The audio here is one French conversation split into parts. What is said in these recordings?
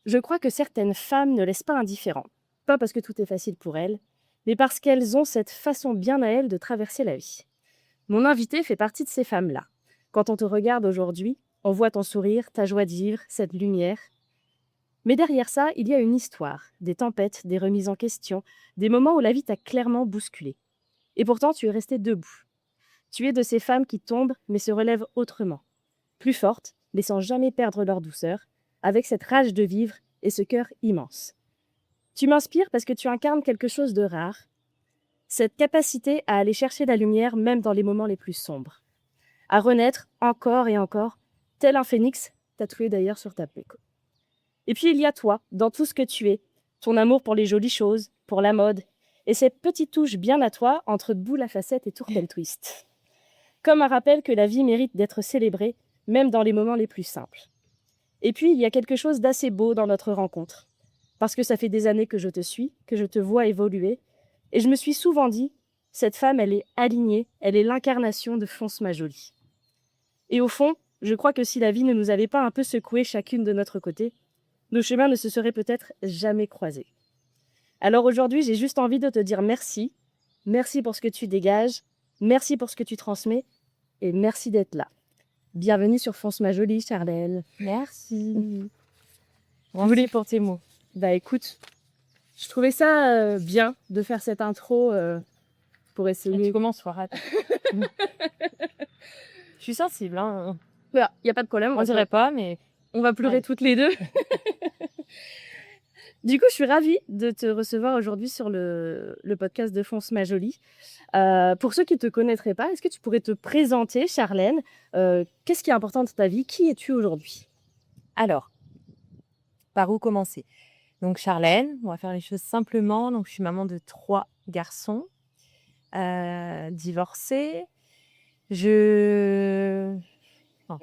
Je crois que certaines femmes ne laissent pas indifférents. Pas parce que tout est facile pour elles, mais parce qu'elles ont cette façon bien à elles de traverser la vie. Mon invité fait partie de ces femmes-là. Quand on te regarde aujourd'hui, on voit ton sourire, ta joie de vivre, cette lumière. Mais derrière ça, il y a une histoire, des tempêtes, des remises en question, des moments où la vie t'a clairement bousculé. Et pourtant, tu es resté debout. Tu es de ces femmes qui tombent, mais se relèvent autrement. Plus fortes, mais sans jamais perdre leur douceur, avec cette rage de vivre et ce cœur immense. Tu m'inspires parce que tu incarnes quelque chose de rare, cette capacité à aller chercher la lumière même dans les moments les plus sombres, à renaître encore et encore, tel un phénix, tatoué d'ailleurs sur ta peau. Et puis il y a toi, dans tout ce que tu es, ton amour pour les jolies choses, pour la mode, et cette petite touche bien à toi entre boule à facettes et tourtel twist. Comme un rappel que la vie mérite d'être célébrée, même dans les moments les plus simples. Et puis il y a quelque chose d'assez beau dans notre rencontre, parce que ça fait des années que je te suis, que je te vois évoluer, et je me suis souvent dit, cette femme, elle est alignée, elle est l'incarnation de Fonce ma jolie. Et au fond, je crois que si la vie ne nous avait pas un peu secoué chacune de notre côté, nos chemins ne se seraient peut-être jamais croisés. Alors aujourd'hui, j'ai juste envie de te dire merci. Merci pour ce que tu dégages, merci pour ce que tu transmets, et merci d'être là. Bienvenue sur Fonce ma jolie, Charlène. Merci. Merci pour tes mots. Bah écoute, je trouvais ça bien de faire cette intro pour essayer. Tu commences, faut arrêter. Je suis sensible, hein. Il n'y a pas de problème. On dirait pas, mais On va pleurer Allez. toutes les deux. Du coup, je suis ravie de te recevoir aujourd'hui sur le podcast de Fonce ma jolie. Pour ceux qui ne te connaîtraient pas, est-ce que tu pourrais te présenter, Charlène? Qu'est-ce qui est important dans ta vie? Qui es-tu aujourd'hui? alors, par où commencer? Donc Charlène, on va faire les choses simplement. Donc je suis maman de 3 garçons, divorcée. Enfin,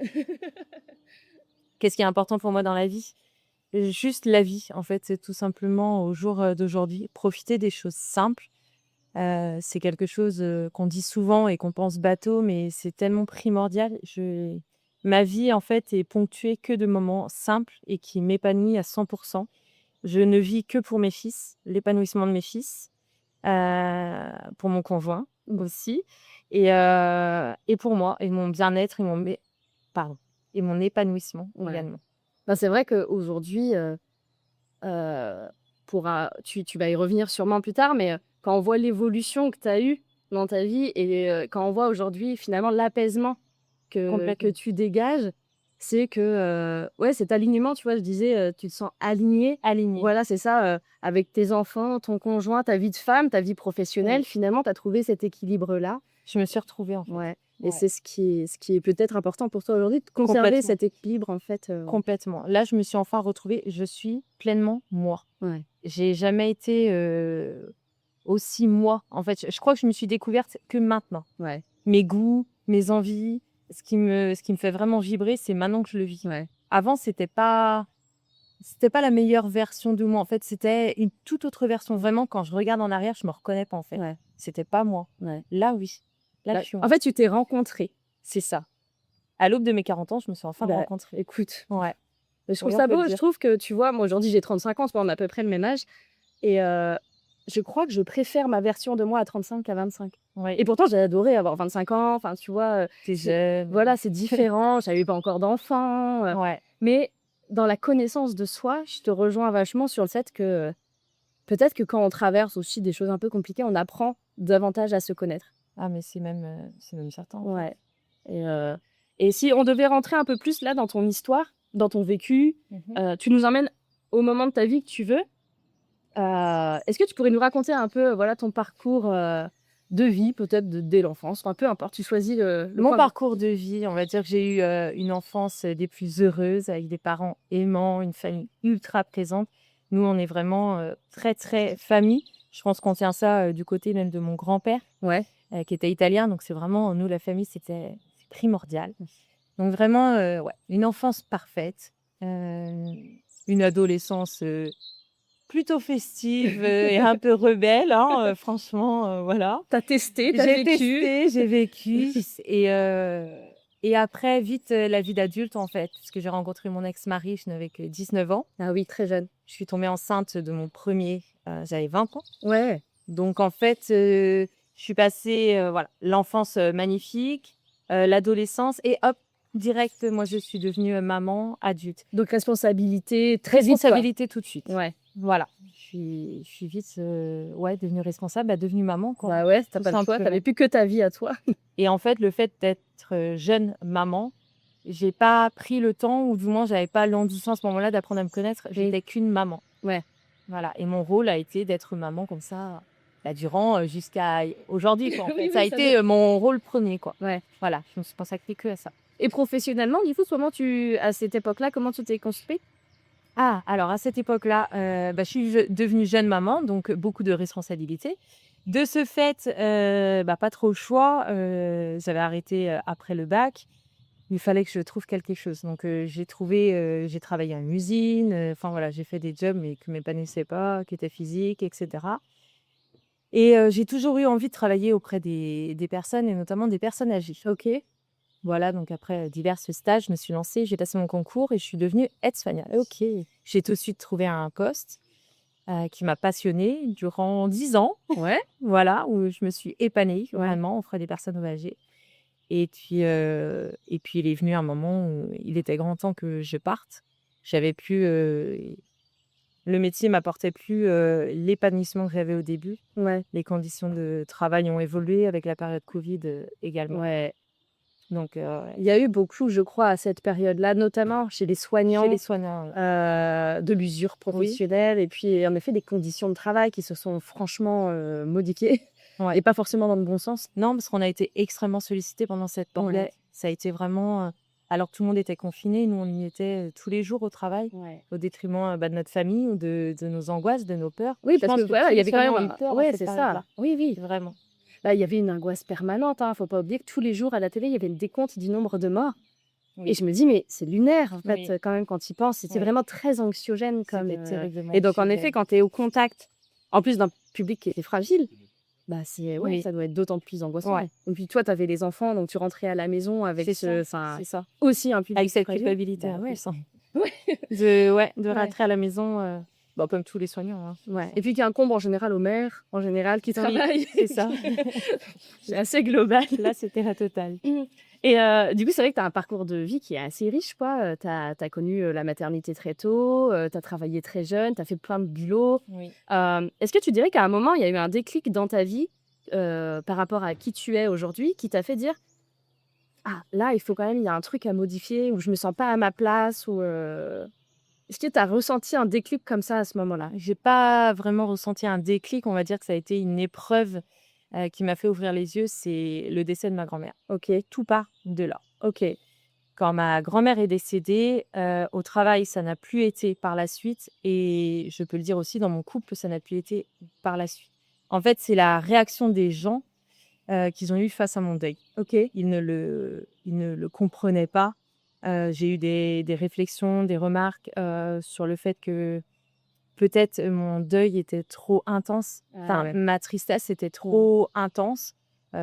qu'est-ce qui est important pour moi dans la vie? Juste la vie, en fait, c'est tout simplement au jour d'aujourd'hui, profiter des choses simples. C'est quelque chose qu'on dit souvent et qu'on pense bateau, mais c'est tellement primordial. Ma vie, en fait, est ponctuée que de moments simples et qui m'épanouissent à 100%. Je ne vis que pour mes fils, l'épanouissement de mes fils, pour mon conjoint aussi, et pour moi, et mon bien-être, et mon épanouissement également. Ben, c'est vrai qu'aujourd'hui, tu vas y revenir sûrement plus tard, mais quand on voit l'évolution que tu as eue dans ta vie et quand on voit aujourd'hui finalement l'apaisement que Complètement. tu dégages, c'est que, ouais, cet alignement, tu vois? Je disais, tu te sens alignée. Alignée. Voilà, c'est ça, avec tes enfants, ton conjoint, ta vie de femme, ta vie professionnelle. Oui. Finalement, tu as trouvé cet équilibre-là. Je me suis retrouvée, en fait. Ouais. Et Ouais. c'est ce qui est peut-être important pour toi aujourd'hui, de conserver Complètement. cet équilibre, en fait. Complètement. Là, je me suis enfin retrouvée. Je suis pleinement moi. Ouais. J'ai jamais été aussi moi. En fait, je crois que je me suis découverte que maintenant. Ouais. Mes goûts, mes envies, ce qui me fait vraiment vibrer, c'est maintenant que je le vis. Ouais. Avant, c'était pas la meilleure version de moi. En fait, c'était une toute autre version. Vraiment, quand je regarde en arrière, je me reconnais pas, en fait. Ouais. C'était pas moi. Ouais. Là, oui. Là, je suis moi. En fait, tu t'es rencontrée. C'est ça. À l'aube de mes 40 ans, je me suis enfin rencontrée. Écoute, Ouais. je trouve Oui, on ça peut le beau. Je dire. trouve que, tu vois, moi aujourd'hui j'ai 35 ans, on a à peu près le même âge. Et je crois que je préfère ma version de moi à 35 qu'à 25. Ouais. Et pourtant, j'ai adoré avoir 25 ans. Enfin, tu vois, T'es jeune. voilà, c'est différent. J'avais pas encore d'enfants. Ouais. Mais dans la connaissance de soi, je te rejoins vachement sur le fait que peut-être que quand on traverse aussi des choses un peu compliquées, on apprend davantage à se connaître. Ah, mais c'est même certain. Ouais. Et si on devait rentrer un peu plus là dans ton histoire, dans ton vécu, tu nous emmènes au moment de ta vie que tu veux. Est-ce que tu pourrais nous raconter un peu voilà, ton parcours de vie, peut-être dès l'enfance, enfin, peu importe, tu choisis Mon parcours de vie, on va dire que j'ai eu une enfance des plus heureuses, avec des parents aimants, une famille ultra présente. Nous, on est vraiment très, très famille. Je pense qu'on tient ça du côté même de mon grand-père, qui était italien. Donc, c'est vraiment, nous, la famille, c'est primordial. Donc, vraiment, ouais, une enfance parfaite, une adolescence plutôt festive et un peu rebelle, hein, franchement, voilà. T'as testé, t'as vécu. J'ai vécu. Et Et après, vite, la vie d'adulte, en fait, puisque j'ai rencontré mon ex-mari, je n'avais que 19 ans. Ah oui, très jeune. Je suis tombée enceinte de mon premier, j'avais 20 ans. Ouais. Donc en fait, je suis passée, voilà, l'enfance, magnifique, l'adolescence et hop, direct, moi je suis devenue, maman adulte. Donc responsabilité très vite, quoi. Responsabilité tout de suite. Ouais. Voilà, je suis vite, ouais, devenue responsable, bah, devenue maman, quoi, Bah ouais, t'as tout pas le choix, simplement. t'avais plus que ta vie à toi. Et en fait, le fait d'être, jeune maman, j'ai pas pris le temps ou du moins j'avais pas l'ambition à ce moment-là d'apprendre à me connaître. J'étais qu'une maman. Ouais. Voilà et mon rôle a été d'être maman comme ça, bah, durant, jusqu'à aujourd'hui, quoi, en fait. Oui, Ça a oui, ça été, mon rôle premier, quoi. Ouais. Voilà, je me suis consacrée que à ça. Et professionnellement, du coup, à cette époque-là, comment tu t'es construite? Ah, alors à cette époque-là, bah, je suis devenue jeune maman, donc beaucoup de responsabilités. De ce fait, bah, pas trop le choix, j'avais arrêté, après le bac. Il fallait que je trouve quelque chose. Donc j'ai travaillé en usine, enfin voilà, j'ai fait des jobs mais qui m'épanouissaient pas, qui étaient physiques et cetera et j'ai toujours eu envie de travailler auprès des personnes et notamment des personnes âgées. OK. Voilà, donc après, divers stages, je me suis lancée, j'ai passé mon concours et je suis devenue aide-soignante. OK. J'ai tout de suite trouvé un poste, qui m'a passionnée durant 10 ans, Ouais. voilà, où je me suis épanouie Ouais. vraiment auprès des personnes âgées et puis il est venu un moment où il était grand temps que je parte. J'avais plus, le métier m'apportait plus, l'épanouissement que j'avais au début. Ouais. Les conditions de travail ont évolué avec la période covid, également. Ouais. Donc ouais. Il y a eu beaucoup, je crois, à cette période-là, notamment chez les Chez soignants, les soignants, de l'usure oui, professionnelle et puis, en effet, des conditions de travail qui se sont franchement, modifiées ouais. et pas forcément dans le bon sens. Non, parce qu'on a été extrêmement sollicités pendant cette période. Ouais. Ça a été vraiment, alors que tout le monde était confiné, nous on y était, tous les jours au travail, Ouais. au détriment, bah, de notre famille ou de nos angoisses, de nos peurs. Oui, Je parce que pense que voilà, tous il y les avait quand même soignants ont eu peur à ouais, cette c'est période-là, ça. Oui, oui. vraiment. Là, il y avait une angoisse permanente, hein. Faut pas oublier que tous les jours à la télé, il y avait le décompte du nombre de morts et Oui, je me dis: «Mais c'est lunaire, en fait, oui, quand même, quand tu y penses». C'était oui. vraiment très anxiogène comme, C'était terriblement et donc en effet, anxiogène. quand tu es au contact, en plus d'un public qui était fragile, bah, c'est ouais, Oui, ça doit être d'autant plus angoissant, ouais, ouais. Et puis toi, tu avais les enfants, donc tu rentrais à la maison avec c'est ça, enfin, c'est ça. aussi un Avec public cette fragile. culpabilité Bah en ouais. plus, hein. Ouais. De Ouais. rentrer à la maison, bah, comme tous les soignants, hein, de toute Ouais façon. et puis qui incombe en général aux mères, en général, qui Oui, travaillent. c'est ça. C'est assez global. Là, c'était la totale. Mmh. Et du coup, c'est vrai que tu as un parcours de vie qui est assez riche, quoi. Tu as connu, la maternité très tôt, tu as travaillé très jeune, tu as fait plein de boulot. Oui. Est-ce que tu dirais qu'à un moment, il y a eu un déclic dans ta vie, par rapport à qui tu es aujourd'hui, qui t'a fait dire: «Ah, là, il faut quand même il y a un truc à modifier ou je me sens pas à ma place» ou est-ce que tu as ressenti un déclic comme ça à ce moment-là? J'ai pas vraiment ressenti un déclic, on va dire que ça a été une épreuve, qui m'a fait ouvrir les yeux, c'est le décès de ma grand-mère. OK, Tout part de là. OK. Quand ma grand-mère est décédée, au travail, ça n'a plus été par la suite et je peux le dire aussi dans mon couple, ça n'a plus été par la suite. En fait, c'est la réaction des gens, qu'ils ont eu face à mon deuil. OK. Ils ne le comprenaient pas. J'ai eu des réflexions, des remarques, sur le fait que peut-être, mon deuil était trop intense. Ah Enfin, ouais. ma tristesse était Mmh. trop intense.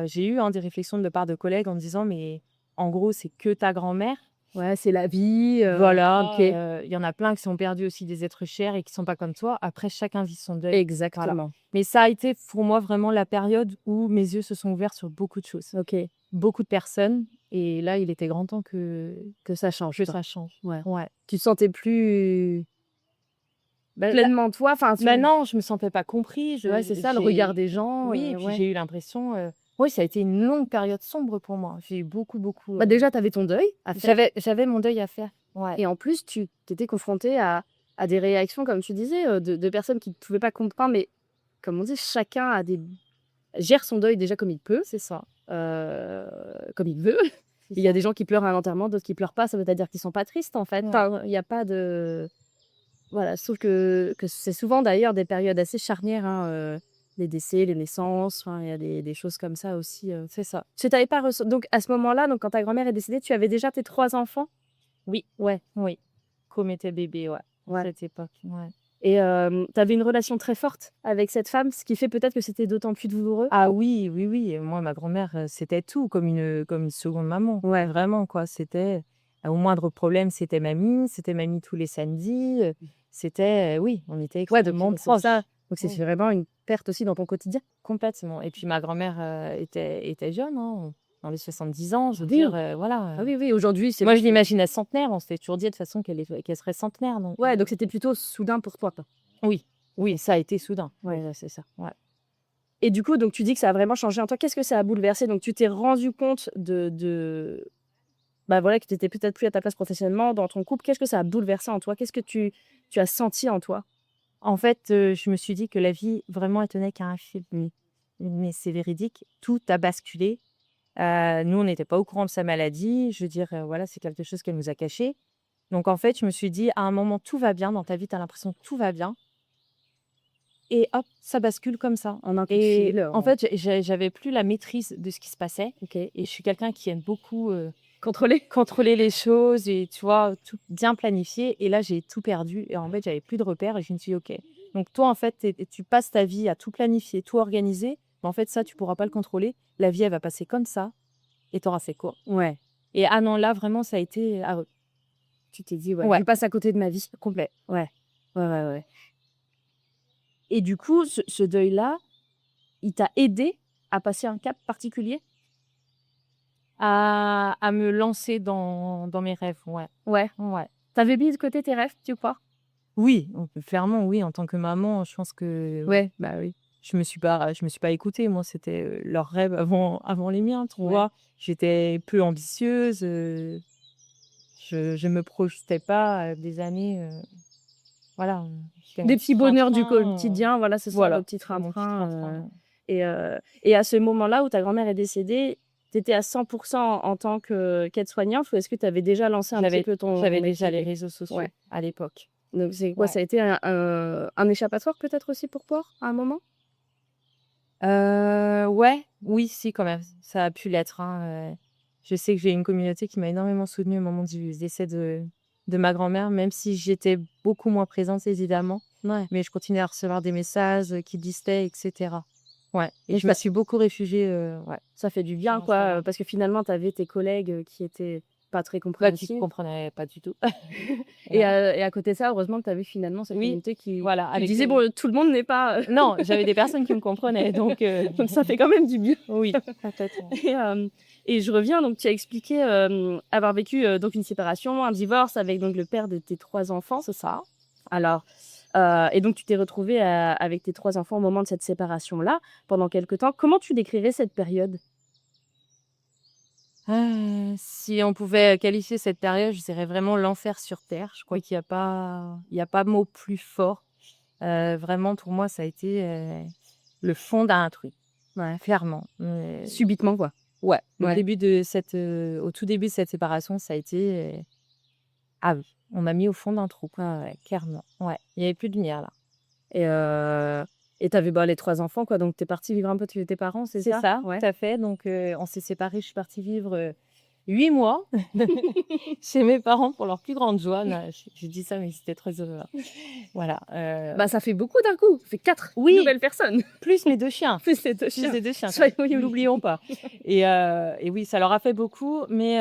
J'ai eu, hein, des réflexions de part de collègues en me disant: «Mais en gros, c'est que ta grand-mère». Ouais, c'est la vie, Voilà, OK. il y en a plein qui sont perdus aussi des êtres chers et qui sont pas comme toi. Après, chacun vit son deuil. Voilà. Exactement. Mais ça a été pour moi vraiment la période où mes yeux se sont ouverts sur beaucoup de choses, OK. beaucoup de personnes et là, il était grand temps Que ça change, que quoi. ça change. Ouais. Ouais. Tu te sentais plus Bah, là pleinement toi, enfin tu maintenant, je me sentais pas compris, ouais, c'est ça, le regard des gens, oui et puis ouais. j'ai eu l'impression, oui, ça a été une longue période sombre pour moi. J'ai eu beaucoup, beaucoup, Bah, déjà, tu avais ton deuil à faire j'avais mon deuil à faire. Ouais. et en plus, tu étais confrontée à des réactions, comme tu disais, de personnes qui ne pouvaient pas comprendre, mais comme on dit, chacun a des gère son deuil déjà comme il peut, C'est ça, heu, comme il veut. c'est Il y a ça. des gens qui pleurent à l'enterrement, d'autres qui pleurent pas, ça veut pas dire qu'ils sont pas tristes, en fait. Ouais. Enfin, il y a pas de voilà, je trouve que c'est souvent d'ailleurs des périodes assez charnières, hein, les décès, les naissances, enfin, il y a des choses comme ça aussi, C'est ça. tu avais pas resso donc à ce moment-là, donc quand ta grand-mère est décédée, tu avais déjà tes 3 enfants? Oui, Ouais, oui. Comme était bébé, ouais, à ouais cette époque, ouais. Et tu avais une relation très forte avec cette femme, ce qui fait peut-être que c'était d'autant plus douloureux? Ah oui, oui, oui, moi, ma grand-mère, c'était tout, comme une seconde maman. Ouais. Vraiment, quoi. C'était, au moindre problème, c'était mamie tous les samedis, c'était, oui, on était Ouais, donc extrêmement c'est pour ça. proches. Donc c'est Oui, vraiment une perte aussi dans ton quotidien? complètement. Et puis ma grand-mère, était jeune, hein, dans les 70 ans, je veux Oui. dire, voilà. Ah oui, oui, aujourd'hui, c'est Moi, vrai je que l'imaginais centenaire, on s'était toujours dit de toute façon qu'elle serait centenaire, donc ouais, donc c'était plutôt soudain pour toi, quoi? oui, oui, ça a été soudain. Ouais. Oui, c'est ça, ouais. Et du coup, donc tu dis que ça a vraiment changé en toi. Qu'est-ce que ça a bouleversé? Donc tu t'es rendu compte bah, voilà, que tu étais peut-être plus à ta place professionnellement dans ton couple. Qu'est-ce que ça a bouleversé en toi? Qu'est-ce que tu as senti en toi? En fait, je me suis dit que la vie, vraiment, elle tenait qu'à un fil. Mais c'est véridique, tout a basculé. Nous, on n'était pas au courant de sa maladie. Je veux dire, voilà, c'est quelque chose qu'elle nous a caché. Donc en fait, je me suis dit: «À un moment, tout va bien dans ta vie, tu as l'impression que tout va bien et hop, ça bascule comme ça». En un coup de Et fil, en fait, j'avais plus la maîtrise de ce qui se passait OK. et je suis quelqu'un qui aime beaucoup, Contrôlé? contrôler les choses et tu vois, tout bien planifier. Et là, j'ai tout perdu et en fait, j'avais plus de repères et je me suis dit: «OK, donc toi, en fait, tu passes ta vie à tout planifier, tout organiser, mais en fait, ça, tu pourras pas le contrôler. La vie, elle va passer comme ça et tu auras fait quoi?» Ouais. Et ah non, là, vraiment, ça a été ah Tu t'es dit: «Ouais, ouais, je passe à côté de ma vie». complet. Ouais. Ouais, ouais, ouais. Et du coup, ce deuil-là, il t'a aidé à passer un cap particulier? À me lancer dans mes rêves, ouais. Ouais. Ouais. Tu avais mis de côté tes rêves, tu crois? Oui, clairement, oui, en tant que maman, je pense que Ouais, bah, oui. je me suis pas écoutée. Moi, c'était, leurs rêves avant les miens, tu Ouais. vois? J'étais peu ambitieuse, je me projetais pas, des années, voilà, c'était mon Des petit petits bonheurs du train-train, quotidien, voilà, c'est ça, le voilà, petit c'était mon petit train-train, train-train. et à ce moment-là où ta grand-mère est décédée, tu étais à 100 en tant que qu'aide-soignante ou est-ce que tu avais déjà lancé un petit J'avais peu ton j'avais déjà les activité? réseaux sociaux Ouais. à l'époque. Donc c'est quoi? Ouais. Ça a été un échappatoire peut-être aussi pour toi, à un moment? Ouais, oui, si, quand même, ça a pu l'être, hein, je sais que j'ai une communauté qui m'a énormément soutenue au moment du décès de ma grand-mère, même si j'étais beaucoup moins présente évidemment, Ouais. mais je continuais à recevoir des messages, qui disaient et cetera. Ouais, et Donc je me suis beaucoup réfugiée, ouais, ça fait du sur bien quoi, Instagram. parce que finalement tu avais tes collègues, qui étaient pas très Bah, qui compréhensifs comprenaient pas du tout. et Voilà. à côté de ça, heureusement que tu avais finalement cette Oui, communauté voilà, qui avec disait: «Bon, tout le monde n'est pas, non, j'avais des personnes qui me comprenaient donc donc ça fait quand même du bien». oui, complètement. Et et je reviens donc tu as expliqué, avoir vécu, donc une séparation, un divorce avec donc le père de tes 3 enfants. C'est ça. Alors, et donc tu t'es retrouvée, avec tes 3 enfants au moment de cette séparation-là, pendant quelque temps. Comment tu décrirais cette période? Si on pouvait qualifier cette période, je dirais vraiment l'enfer sur terre. Je crois Oui. qu'il y a pas mot plus fort. Vraiment pour moi, ça a été, le fond d'un truc, Ouais. clairement. Subitement, quoi? Ouais, Ouais. au tout début de cette séparation, ça a été, ah oui, on m'a mis au fond d'un trou, quoi, ouais, clairement. Ouais, il y avait plus de lumière là. Et tu avais, bah, les 3 enfants, quoi, donc tu es partie vivre un peu chez tes parents, c'est C'est ça? ça, Ouais. tout à fait. Donc, on s'est séparés, je suis partie vivre, 8 mois chez mes parents pour leur plus grande joie. Non, je dis ça, mais ils étaient très heureux, hein. Voilà, Bah, ça fait beaucoup d'un coup, ça fait 4 oui, nouvelles personnes, plus mes 2 chiens, plus les 2 plus chiens. les 2 chiens quand même, Soyons oui, oui. l'oublions pas. Et oui, ça leur a fait beaucoup, mais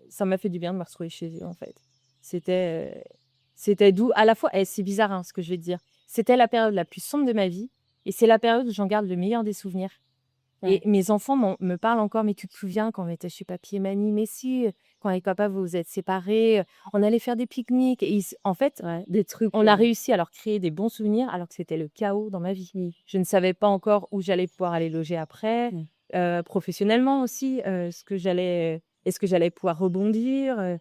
ça m'a fait du bien de me retrouver chez eux, en fait. C'était doux à la fois c'est bizarre, hein, ce que je vais te dire. C'était la période la plus sombre de ma vie et c'est la période où j'en garde le meilleur des souvenirs. Et Ouais. mes enfants me parlent encore: «Mais tu te souviens quand on était chez papy et mamie?» «Mais si, quand avec papa vous vous êtes séparés, on allait faire des pique-niques» et en fait, Ouais, des trucs, on a réussi à leur créer des bons souvenirs alors que c'était le chaos dans ma vie. mmh, Je ne savais pas encore où j'allais pouvoir aller loger après, mmh. professionnellement aussi, est-ce que j'allais pouvoir rebondir,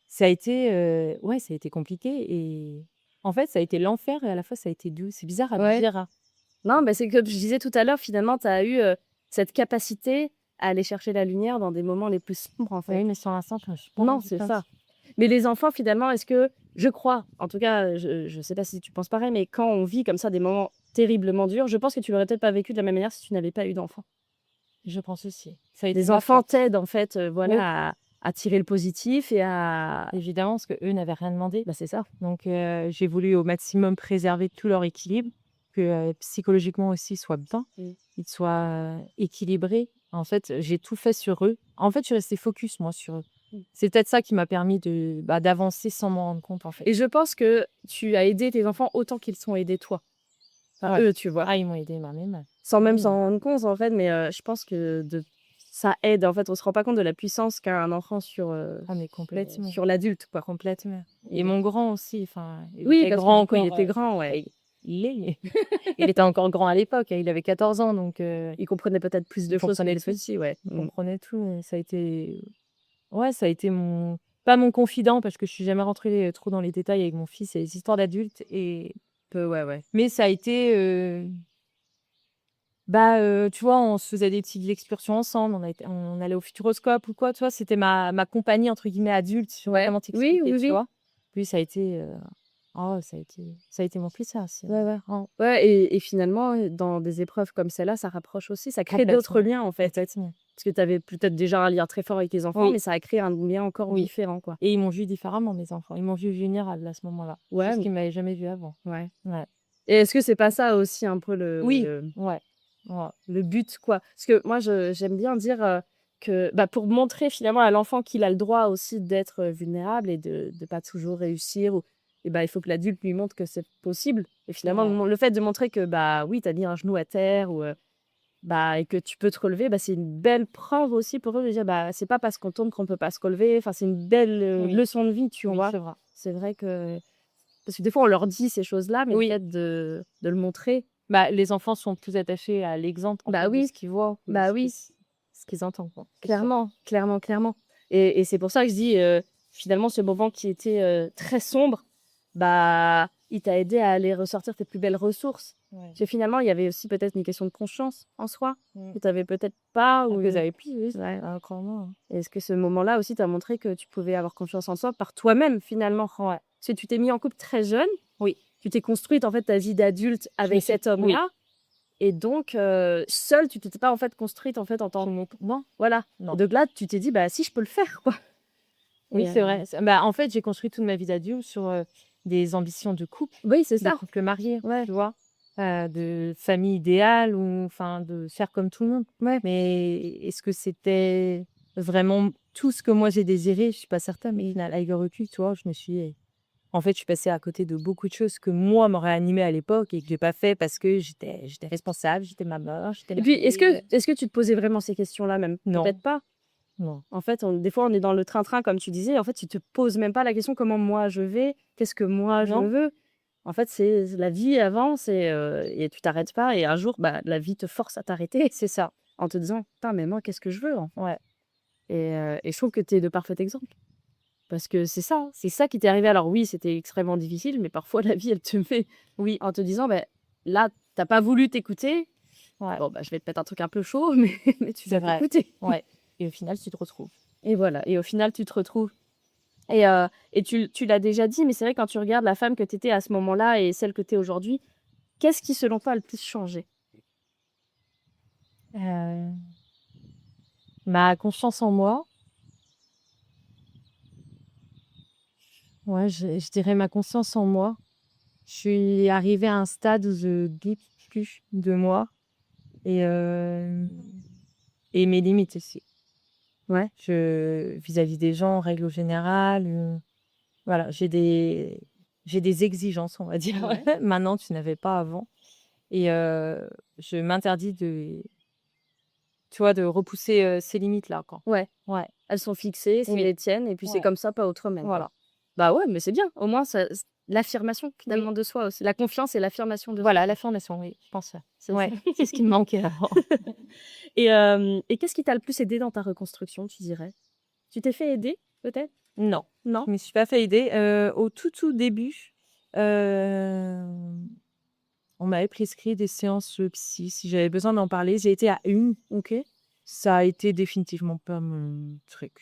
ça a été, ouais, ça a été compliqué et en fait, ça a été l'enfer et à la fois ça a été doux. C'est bizarre à Ouais. dire, hein. Non, bah, c'est comme je disais tout à l'heure, finalement, tu as eu, cette capacité à aller chercher la lumière dans des moments les plus sombres, en fait. Oui, mais sur l'instant, je me suis pas Non, rendu c'est compte. ça. Mais les enfants, finalement, est-ce que je crois, en tout cas, je sais pas si tu penses pareil, mais quand on vit comme ça des moments terriblement durs, je pense que tu l'aurais peut-être pas vécu de la même manière si tu n'avais pas eu d'enfants. Je pense aussi. Ça a été Les ma enfants force. t'aident, en fait, Oui, voilà, à tirer le positif et à... Évidemment, parce qu'eux n'avaient rien demandé. Bah, c'est ça. Donc, j'ai voulu au maximum préserver tout leur équilibre, que psychologiquement aussi, ils soient bien, ils soient équilibrés. En fait, j'ai tout fait sur eux. En fait, je suis restée focus, moi, sur eux. C'est peut-être ça qui m'a permis d'avancer sans m'en rendre compte, en fait. Et je pense que tu as aidé tes enfants autant qu'ils t'ont aidé toi. Enfin, eux, tu vois. Ah, ils m'ont aidé même. Sans même s'en rendre compte, en fait, mais je pense que ça aide. En fait, on se rend pas compte de la puissance qu'a un enfant sur, mais complètement. sur l'adulte, quoi. Complètement. Et mon grand aussi, enfin, il Oui, était parce grand que du coup, il encore. était grand, ouais. Il était encore grand à l'époque, il avait 14 ans, donc Il comprenait peut-être plus de il choses que comprenait les tout. petits, ouais. Il comprenait tout. Et ça a été, ça a été pas mon confident parce que je suis jamais rentrée trop dans les détails avec mon fils et les histoires d'adultes. Ouais. Mais ça a été, tu vois, on se faisait des petites excursions ensemble, on allait au Futuroscope ou quoi, tu vois, c'était ma compagnie entre guillemets adulte, je sais pas comment t'expliquer, Oui. tu vois. Puis ça a été, ça a été mon plaisir aussi. Ouais, et finalement, dans des épreuves comme celle-là, ça rapproche aussi, ça crée d'autres liens, en fait. Complètement. Parce que tu avais peut-être déjà un lien très fort avec tes enfants, mais ça a créé un lien encore différent, quoi. Et ils m'ont vu différemment, mes enfants. Ils m'ont vu vulnérable à ce moment-là. Ouais. Chose qu'ils ne m'avaient jamais vu avant. Ouais. Et est-ce que c'est pas ça aussi un peu le but, quoi? Parce que moi, j'aime bien dire que pour montrer finalement à l'enfant qu'il a le droit aussi d'être vulnérable et de ne pas toujours réussir, il faut que l'adulte lui montre que c'est possible. Et finalement, le fait de montrer que oui, tu as mis un genou à terre et que tu peux te relever, c'est une belle preuve aussi pour eux de dire c'est pas parce qu'on tombe qu'on peut pas se relever. Enfin, c'est une belle leçon de vie, tu vois. C'est vrai. C'est vrai que parce que des fois on leur dit ces choses-là, mais peut-être de le montrer. Les enfants sont plus attachés à l'exemple de ce qu'ils voient, ce qu'ils entendent, quoi. Clairement. Et c'est pour ça que je dis finalement ce moment qui était très sombre, il t'a aidé à aller ressortir tes plus belles ressources. Parce que finalement, il y avait aussi peut-être une question de conscience en soi que tu avais peut-être pas ou Que vous avez plus, Ouais. clairement. Est-ce que ce moment-là aussi t'a montré que tu pouvais avoir confiance en toi par toi-même finalement? Parce que tu t'es mis en couple très jeune. Oui. Tu t'es construite en fait ta vie d'adulte avec cet homme-là. Et donc, seule, tu t'étais pas en fait construite en fait en tant que... Non. Voilà. Non. Et donc là, tu t'es dit, si je peux le faire, quoi. Oui, c'est vrai. En fait, j'ai construit toute ma vie d'adulte sur des ambitions de couple. Oui, c'est ça. De couple marié, Ouais. tu vois. De famille idéale ou de faire comme tout le monde. Ouais. Mais est-ce que c'était vraiment tout ce que moi j'ai désiré? Je suis pas certaine, mais avec le recul, tu vois, je suis passée à côté de beaucoup de choses que moi m'aurait animée à l'époque et que j'ai pas fait parce que j'étais responsable, j'étais maman, j'étais... Et puis, est-ce que tu te posais vraiment ces questions-là même? Non. Peut-être pas. Non. En fait, des fois, on est dans le train-train, comme tu disais. En fait, tu te poses même pas la question comment moi je vais, qu'est-ce que moi je veux. En fait, c'est la vie avance et tu t'arrêtes pas. Et un jour, la vie te force à t'arrêter. C'est ça. En te disant, putain, mais moi, qu'est-ce que je veux? Et je trouve que tu es de parfait exemple. Parce que c'est ça qui t'est arrivé. Alors oui, c'était extrêmement difficile, mais parfois la vie, elle te met en te disant, là, t'as pas voulu t'écouter. Bon, je vais te mettre un truc un peu chaud, mais tu vas t'écouter. Et au final, tu te retrouves. Et voilà. Et au final, tu te retrouves. Et tu l'as déjà dit, mais c'est vrai, quand tu regardes la femme que tu étais à ce moment-là et celle que tu es aujourd'hui, qu'est-ce qui, selon toi, a le plus changé? Ma confiance en moi. Ouais, je dirais ma confiance en moi. Je suis arrivée à un stade où je doute plus de moi et mes limites aussi. Ouais. Vis-à-vis des gens, en règle générale, voilà, j'ai des exigences, on va dire. Maintenant, tu n'avais pas avant. Et je m'interdis de repousser ces limites-là, quoi. Ouais. Elles sont fixées, c'est les tiennes, et puis c'est comme ça, pas autrement. Voilà. Ouais, mais c'est bien. Au moins, l'affirmation finalement de soi aussi. La confiance et l'affirmation de soi. Voilà, l'affirmation, oui, je pense. C'est ce qui me manquait avant. Et qu'est-ce qui t'a le plus aidé dans ta reconstruction, tu dirais? Tu t'es fait aider, peut-être? Non, je me suis pas fait aider. Au tout début, on m'avait prescrit des séances psy. Si j'avais besoin d'en parler, j'ai été à une. Ok. Ça a été définitivement pas mon truc.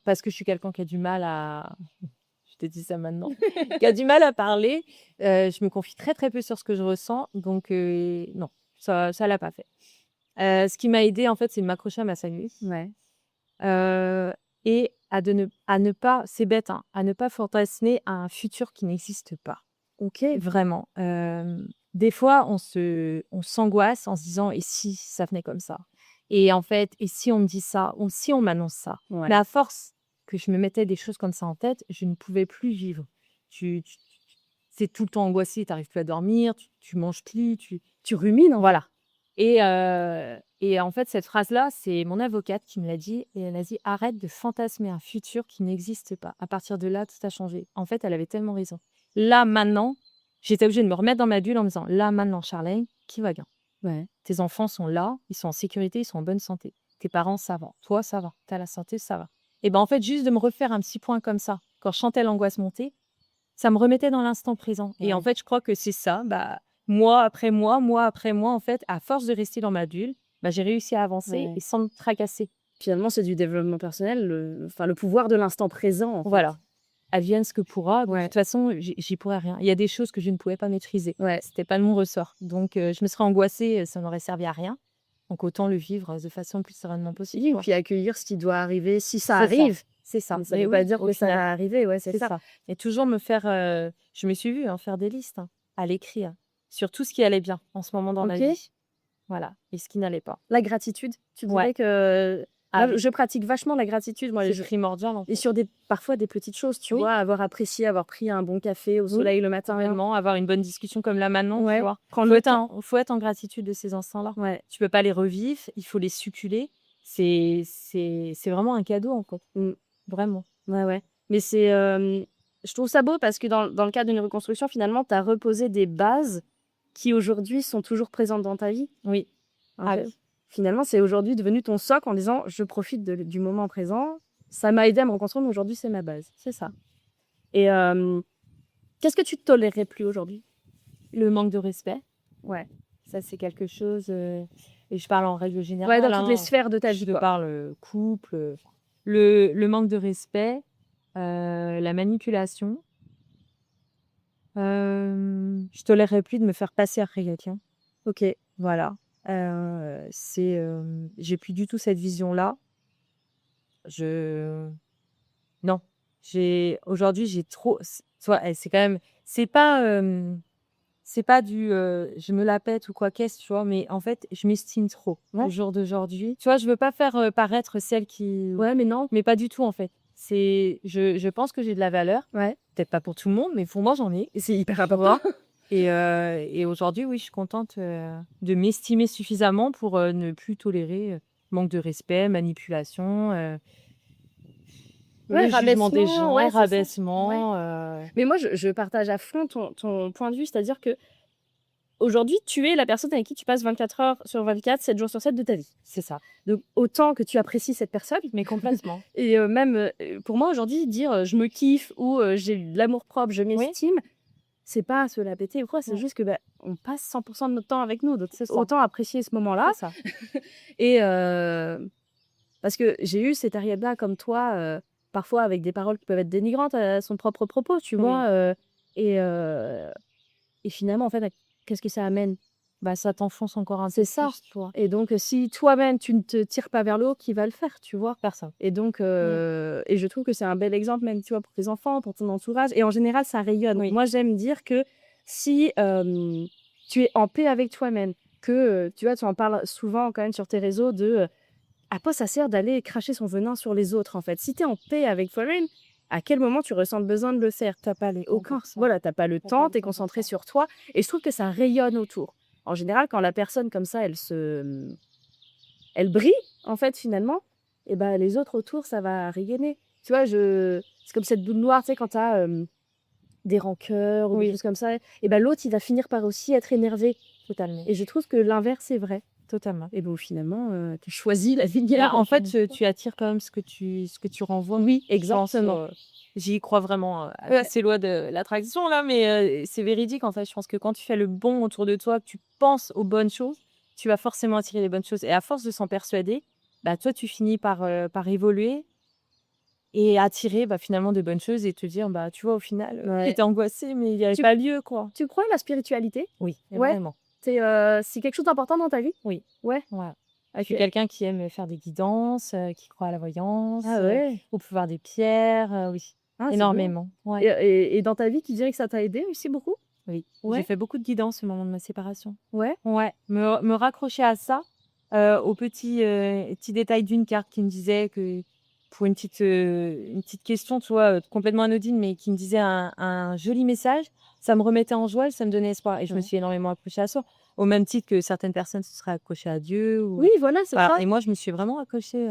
Parce que je suis quelqu'un qui a du mal à... Je te dis ça maintenant. Qui a du mal à parler. Je me confie très, très peu sur ce que je ressens. Donc, non, ça l'a pas fait. Ce qui m'a aidée, en fait, c'est de m'accrocher à ma santé. Et à ne pas, c'est bête, hein, à ne pas fantasmer à un futur qui n'existe pas. Ok. Vraiment. Des fois, on s'angoisse en se disant: «Et si ça venait comme ça? Et en fait, et si on me dit ça? Ou si on m'annonce ça?» Ouais. Mais à force que je me mettais des choses comme ça en tête, je ne pouvais plus vivre. Tu tout le temps angoissé, tu arrives plus à dormir, tu manges plus, Tu rumines, en fait. voilà. Et en fait, cette phrase-là, c'est mon avocate qui me l'a dit et elle a dit: «Arrête de fantasmer un futur qui n'existe pas. À partir de là, tout a changé». En fait, elle avait tellement raison. Là, maintenant, j'étais obligée de me remettre dans ma bulle en me disant: «Là, maintenant, Charlène, qui va bien? Ouais. Tes enfants sont là, ils sont en sécurité, ils sont en bonne santé. Tes parents, ça va. Toi, ça va. Tu as la santé, ça va». Et ben, en fait, juste de me refaire un petit point comme ça, quand je sentais l'angoisse monter, ça me remettait dans l'instant présent. Et en Ouais. fait, je crois que c'est ça, mois après mois après mois, en fait, à force de rester dans ma bulle, j'ai réussi à avancer Ouais. et sans me tracasser. Finalement, c'est du développement personnel, le pouvoir de l'instant présent, en fait. Voilà. Advienne ce que pourra. De Ouais. toute façon, j'y pourrais rien. Il y a des choses que je ne pouvais pas maîtriser. Ouais. C'était pas de mon ressort. Donc, je me serais angoissée, ça n'aurait servi à rien. Donc, autant le vivre de façon le plus sereinement possible, Et quoi. puis accueillir ce qui doit arriver, si ça C'est ça. arrive. C'est ça. Mais ça Mais veut pas oui, dire au que ça final, va arriver, ouais, c'est c'est ça. ça. Et toujours me faire, je me suis vue, hein, faire des listes, hein, à l'écrire, sur tout ce qui allait bien en ce moment dans ma Ok. vie. Voilà. Et ce qui n'allait pas. La gratitude, tu Ouais. dirais que Ah moi, oui. je pratique vachement la gratitude, moi, C'est primordial, en et fait. sur parfois des petites choses, tu Oui. vois, avoir apprécié, avoir pris un bon café au Oui, soleil le matin. complètement. Avoir une bonne discussion comme là maintenant, tu Ouais. vois. Prendre le temps. Faut être en gratitude de ces instants-là. Ouais. Tu peux pas les revivre, il faut les succuler. C'est vraiment un cadeau, en fait. Mm. Vraiment. Ouais, ouais. Mais je trouve ça beau parce que dans le cadre d'une reconstruction, finalement, tu as reposé des bases qui aujourd'hui sont toujours présentes dans ta vie. Oui. En Ah fait, oui. finalement, c'est aujourd'hui devenu ton socle en disant je profite du moment présent. Ça m'a aidé à me reconstruire, mais aujourd'hui, c'est ma base. C'est ça. Et qu'est-ce que tu ne tolérerais plus aujourd'hui? Le manque de respect, Ouais. ça, c'est quelque chose, et je parle en règle Ouais, générale, dans toutes les hein. sphères de ta Je vie, te quoi. parle, couple, le manque de respect, la manipulation. Je tolérerais plus de me faire passer après quelqu'un. Ok. Voilà. J'ai plus du tout cette vision-là. Je Non. Aujourd'hui, j'ai trop tu vois, c'est quand même c'est pas du, je me la pète ou quoi qu'est-ce, tu vois? Mais en fait, je m'estime trop Ouais. au jour d'aujourd'hui. Tu vois, je veux pas faire, paraître celle qui Ouais, mais non. mais pas du tout, en fait. Je pense que j'ai de la valeur. Ouais. Peut-être pas pour tout le monde, mais pour moi, j'en ai. Et c'est hyper Tu important. vois? Et aujourd'hui, oui, je suis contente, de m'estimer suffisamment pour, ne plus tolérer, manque de respect, manipulation, Ouais, le jugement des rabaissement, gens, ouais, c'est ça. Ouais. rabaissement, Mais moi, je partage à fond ton point de vue, c'est-à-dire que aujourd'hui, tu es la personne avec qui tu passes 24 heures sur 24, 7 jours sur 7 de ta vie. c'est ça. Donc, autant que tu apprécies cette personne. Mais complètement. Et même, pour moi, aujourd'hui, dire je me kiffe ou j'ai de l'amour-propre, je Oui. m'estime, c'est pas se la péter ou quoi, c'est Non. juste que on passe 100% de notre temps avec nous. Donc, C'est ça. autant apprécier ce moment-là. C'est ça. Et parce que j'ai eu cette période-là, comme toi, parfois avec des paroles qui peuvent être dénigrantes à son propre propos, tu Oui. vois. Et, euh, et finalement, en fait, qu'est-ce que ça amène? Ça t'enfonce encore un C'est peu ça. plus, toi. Et donc, si toi-même, tu ne te tires pas vers le haut, qui va le faire, tu vois? Personne. Et donc, et je trouve que c'est un bel exemple, même, tu vois, pour tes enfants, pour ton entourage. Et en général, ça rayonne. Oui. Moi, j'aime dire que si tu es en paix avec toi-même, que, tu vois, tu en parles souvent quand même sur tes réseaux à quoi ça sert d'aller cracher son venin sur les autres, en fait? Si tu es en paix avec toi-même, à quel moment tu ressens le besoin de le faire? Tu as pas les temps Aucun. pour ça. Voilà, tu pas le Tu pas temps, le tu es temps pour concentré ça. sur toi. Et je trouve que ça rayonne autour. En général, quand la personne comme ça, elle brille, en fait, finalement, et ben les autres autour, ça va rayonner. Tu vois, c'est comme cette boule noire, tu sais, quand tu as des rancœurs ou des Oui. choses comme ça, et ben l'autre, il va finir par aussi être énervé. Totalement. Et je trouve que l'inverse est vrai. Totalement. Et bon, finalement, tu choisis la lumière. En fait, tu attires quand même ce que tu renvoies. Oui, Je pense, exactement. j'y crois vraiment, Ouais. à ces lois de l'attraction là, mais c'est véridique en fait. Je pense que quand tu fais le bon autour de toi, que tu penses aux bonnes choses, tu vas forcément attirer les bonnes choses et à force de s'en persuader, toi tu finis par évoluer et attirer, finalement de bonnes choses et te dire: tu vois au final, Ouais. j'étais angoissée mais il y avait Tu pas lieu quoi. crois à la spiritualité? Oui, Ouais. vraiment. C'est quelque chose d'important dans ta vie? Oui. Ouais. Ouais. Je suis quelqu'un qui aime faire des guidances, qui croit à la voyance, Ah ouais? au pouvoir des pierres, oui, Ah, c'est bien. énormément. Ouais, Et dans ta vie, tu dirais que ça t'a aidé aussi beaucoup? oui. J'ai Ouais? fait beaucoup de guidances au moment de ma séparation. Ouais? Ouais, me raccrocher à ça, aux petits détails d'une carte qui me disait que pour une petite question, tu vois, complètement anodine, mais qui me disait un joli message, ça me remettait en joie et ça me donnait espoir et je me Ouais. suis énormément accrochée à ça, au même titre que certaines personnes se seraient accrochées à Dieu Oui, ou voilà, c'est voilà ça. et moi je me suis vraiment accrochée,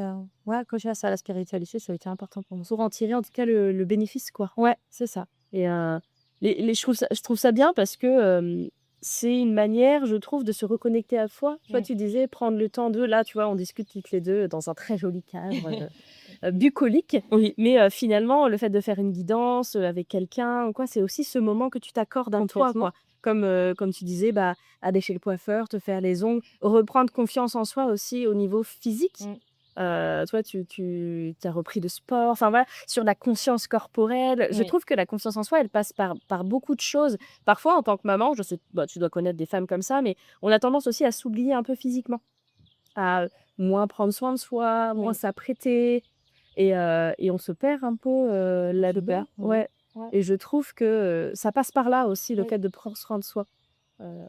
ouais, accrochée à ça, la spiritualité, ça a été important pour moi. Pour en tirer en tout cas le bénéfice, quoi. Ouais, c'est ça. Et je trouve ça bien parce que, c'est une manière, je trouve, de se reconnecter à soi. Toi, Mmh. tu disais prendre le temps de là, tu vois, on discute toutes les 2 dans un très joli cadre, bucolique. Oui, Mais, finalement, le fait de faire une guidance, avec quelqu'un ou quoi, c'est aussi ce moment que tu t'accordes à toi, complètement. quoi. Comme tu disais, bah, aller chez le coiffeur, te faire les ongles, reprendre confiance en soi aussi au niveau physique. Mmh. Toi, tu as repris le sport, enfin voilà, sur la conscience corporelle. Je Oui. trouve que la confiance en soi, elle passe par beaucoup de choses. Parfois, en tant que maman, je sais, bah, tu dois connaître des femmes comme ça, mais on a tendance aussi à s'oublier un peu physiquement, à moins prendre soin de soi, moins Oui. s'apprêter et on se perd un peu, Je perds, là-dedans. oui. Ouais, Ouais. et je trouve que, ça passe par là aussi, le Oui. fait de prendre soin de soi.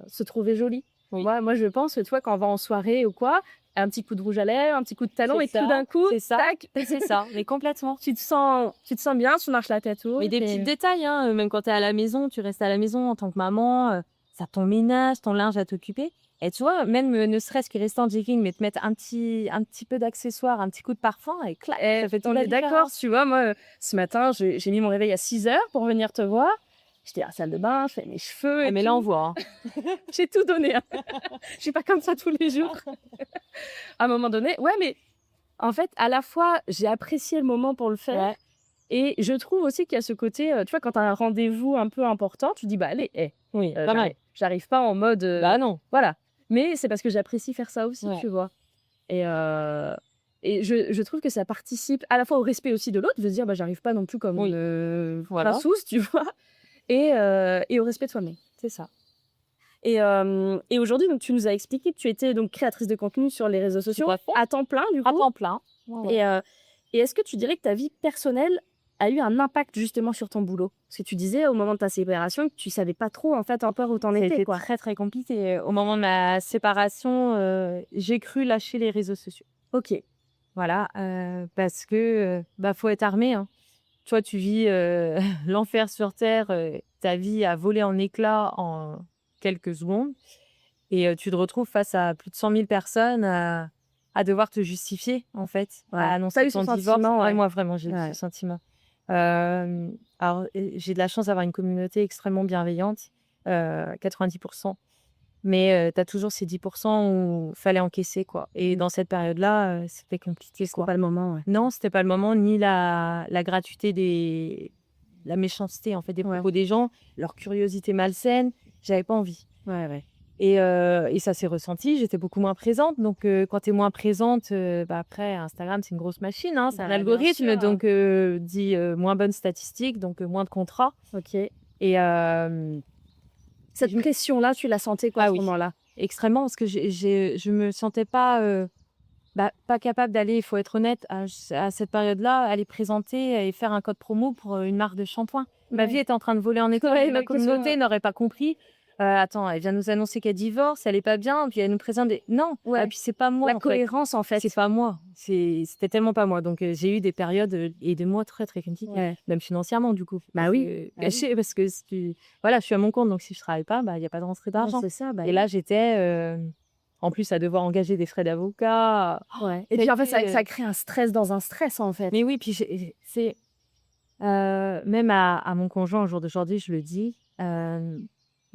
Se trouver jolie. Oui. Moi, je pense que, tu vois, quand on va en soirée ou quoi, un petit coup de rouge à lèvres, un petit coup de talon C'est et tout ça, d'un coup, c'est ça, tac, c'est ça, mais complètement. tu te sens bien, tu marches la tête Mais haute des petits et détails, hein, même quand tu es à la maison, tu restes à la maison en tant que maman, tu as ton ménage, ton linge à t'occuper et tu vois, même, ne serait-ce que rester en jogging, mais te mettre un petit peu d'accessoires, un petit coup de parfum et clac, ça fait toute on la est d'accord, différence. tu vois? Moi, ce matin, j'ai mis mon réveil à 6 heures pour venir te voir. J'étais à la salle de bain, je fais mes cheveux Ah et mais là, on tout. voit, hein. J'ai tout donné, hein. Je suis pas comme ça tous les jours. À un moment donné, ouais, mais en fait, à la fois, j'ai apprécié le moment pour le faire. Ouais, Et je trouve aussi qu'il y a ce côté, tu vois, quand tu as un rendez-vous un peu important, tu dis: «Bah, allez, oui, pas mal. j'arrive pas en mode, Bah non. voilà». Mais c'est parce que j'apprécie faire ça aussi, Ouais, tu vois? Et je trouve que ça participe à la fois au respect aussi de l'autre, de se dire: «Bah, j'arrive pas non plus comme oui, une, voilà, princesse», tu vois? Et au respect de soi-même. c'est ça. Et aujourd'hui, donc tu nous as expliqué que tu étais donc créatrice de contenu sur les réseaux Tout sociaux à fait, à temps plein, du à coup? temps plein. Ouais, ouais. Et est-ce que tu dirais que ta vie personnelle a eu un impact justement sur ton boulot? Parce que tu disais au moment de ta séparation que tu savais pas trop en fait encore où tu en Ça a étais, été quoi. très, très compliqué. Au moment de ma séparation, j'ai cru lâcher les réseaux sociaux. OK. Voilà, parce que, bah, faut être armé, hein. Toi, tu vis, l'enfer sur terre, ta vie a volé en éclats en quelques secondes et tu te retrouves face à plus de 100 000 personnes à devoir te justifier, en fait, Ouais. à Tu as annoncer eu ce ton divorce. sentiment, Ouais, ouais. moi, vraiment, j'ai eu ce Ouais. sentiment. Alors, j'ai de la chance d'avoir une communauté extrêmement bienveillante, 90. Mais tu as toujours ces 10 où fallait encaisser, quoi et Mmh. dans cette période-là, c'était compliqué, C'est quoi. pas le moment, ouais. Non, c'était pas le moment, ni la gratuité la méchanceté, en fait, des Ouais. propos des gens, leur curiosité malsaine, j'avais pas envie Ouais, ouais. et ça s'est ressenti. J'étais beaucoup moins présente donc quand tu es moins présente, bah, après Instagram, c'est une grosse machine, hein, c'est un Bah, bien algorithme sûr. donc dit, moins bonnes statistiques donc moins de contrats OK. et Cette je me pression-là, tu la sentais quoi à ah ce oui, moment-là? extrêmement parce que je me sentais pas, bah, pas capable d'aller, il faut être honnête, à cette période-là, aller présenter et faire un code promo pour, une marque de shampoing. Ma vie Ouais. était en train de voler en éclats, Ouais, ma exactement. communauté n'aurait pas compris. «Attends, elle vient nous annoncer qu'elle divorce, elle est pas bien, puis elle nous présente des» non, Ouais. puis c'est pas moi, La en fait. cohérence, en C'est fait. pas moi, c'était tellement pas moi. Donc j'ai eu des périodes, et des mois très, très compliqués, Ouais. même financièrement, du coup. Bah oui. Bah oui. Caché parce que si voilà, je suis à mon compte, donc si je travaille pas, bah, il y a pas de rentrée Non, d'argent c'est ça, bah et oui. là, j'étais, en plus à devoir engager des frais d'avocat. Ouais. Et Ça a puis en fait, été, ça crée un stress dans un stress, en fait. mais oui, puis c'est, même à mon conjoint au jour d'aujourd'hui, je le dis,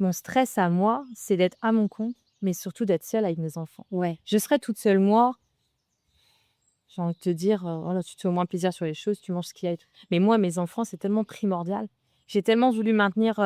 mon stress à moi, c'est d'être à mon compte, mais surtout d'être seule avec mes enfants. Ouais. Je serais toute seule, moi, j'ai envie de te dire, voilà, tu te fais au moins plaisir sur les choses, tu manges ce qu'il y a et tout. Mais moi, mes enfants, c'est tellement primordial. J'ai tellement voulu maintenir,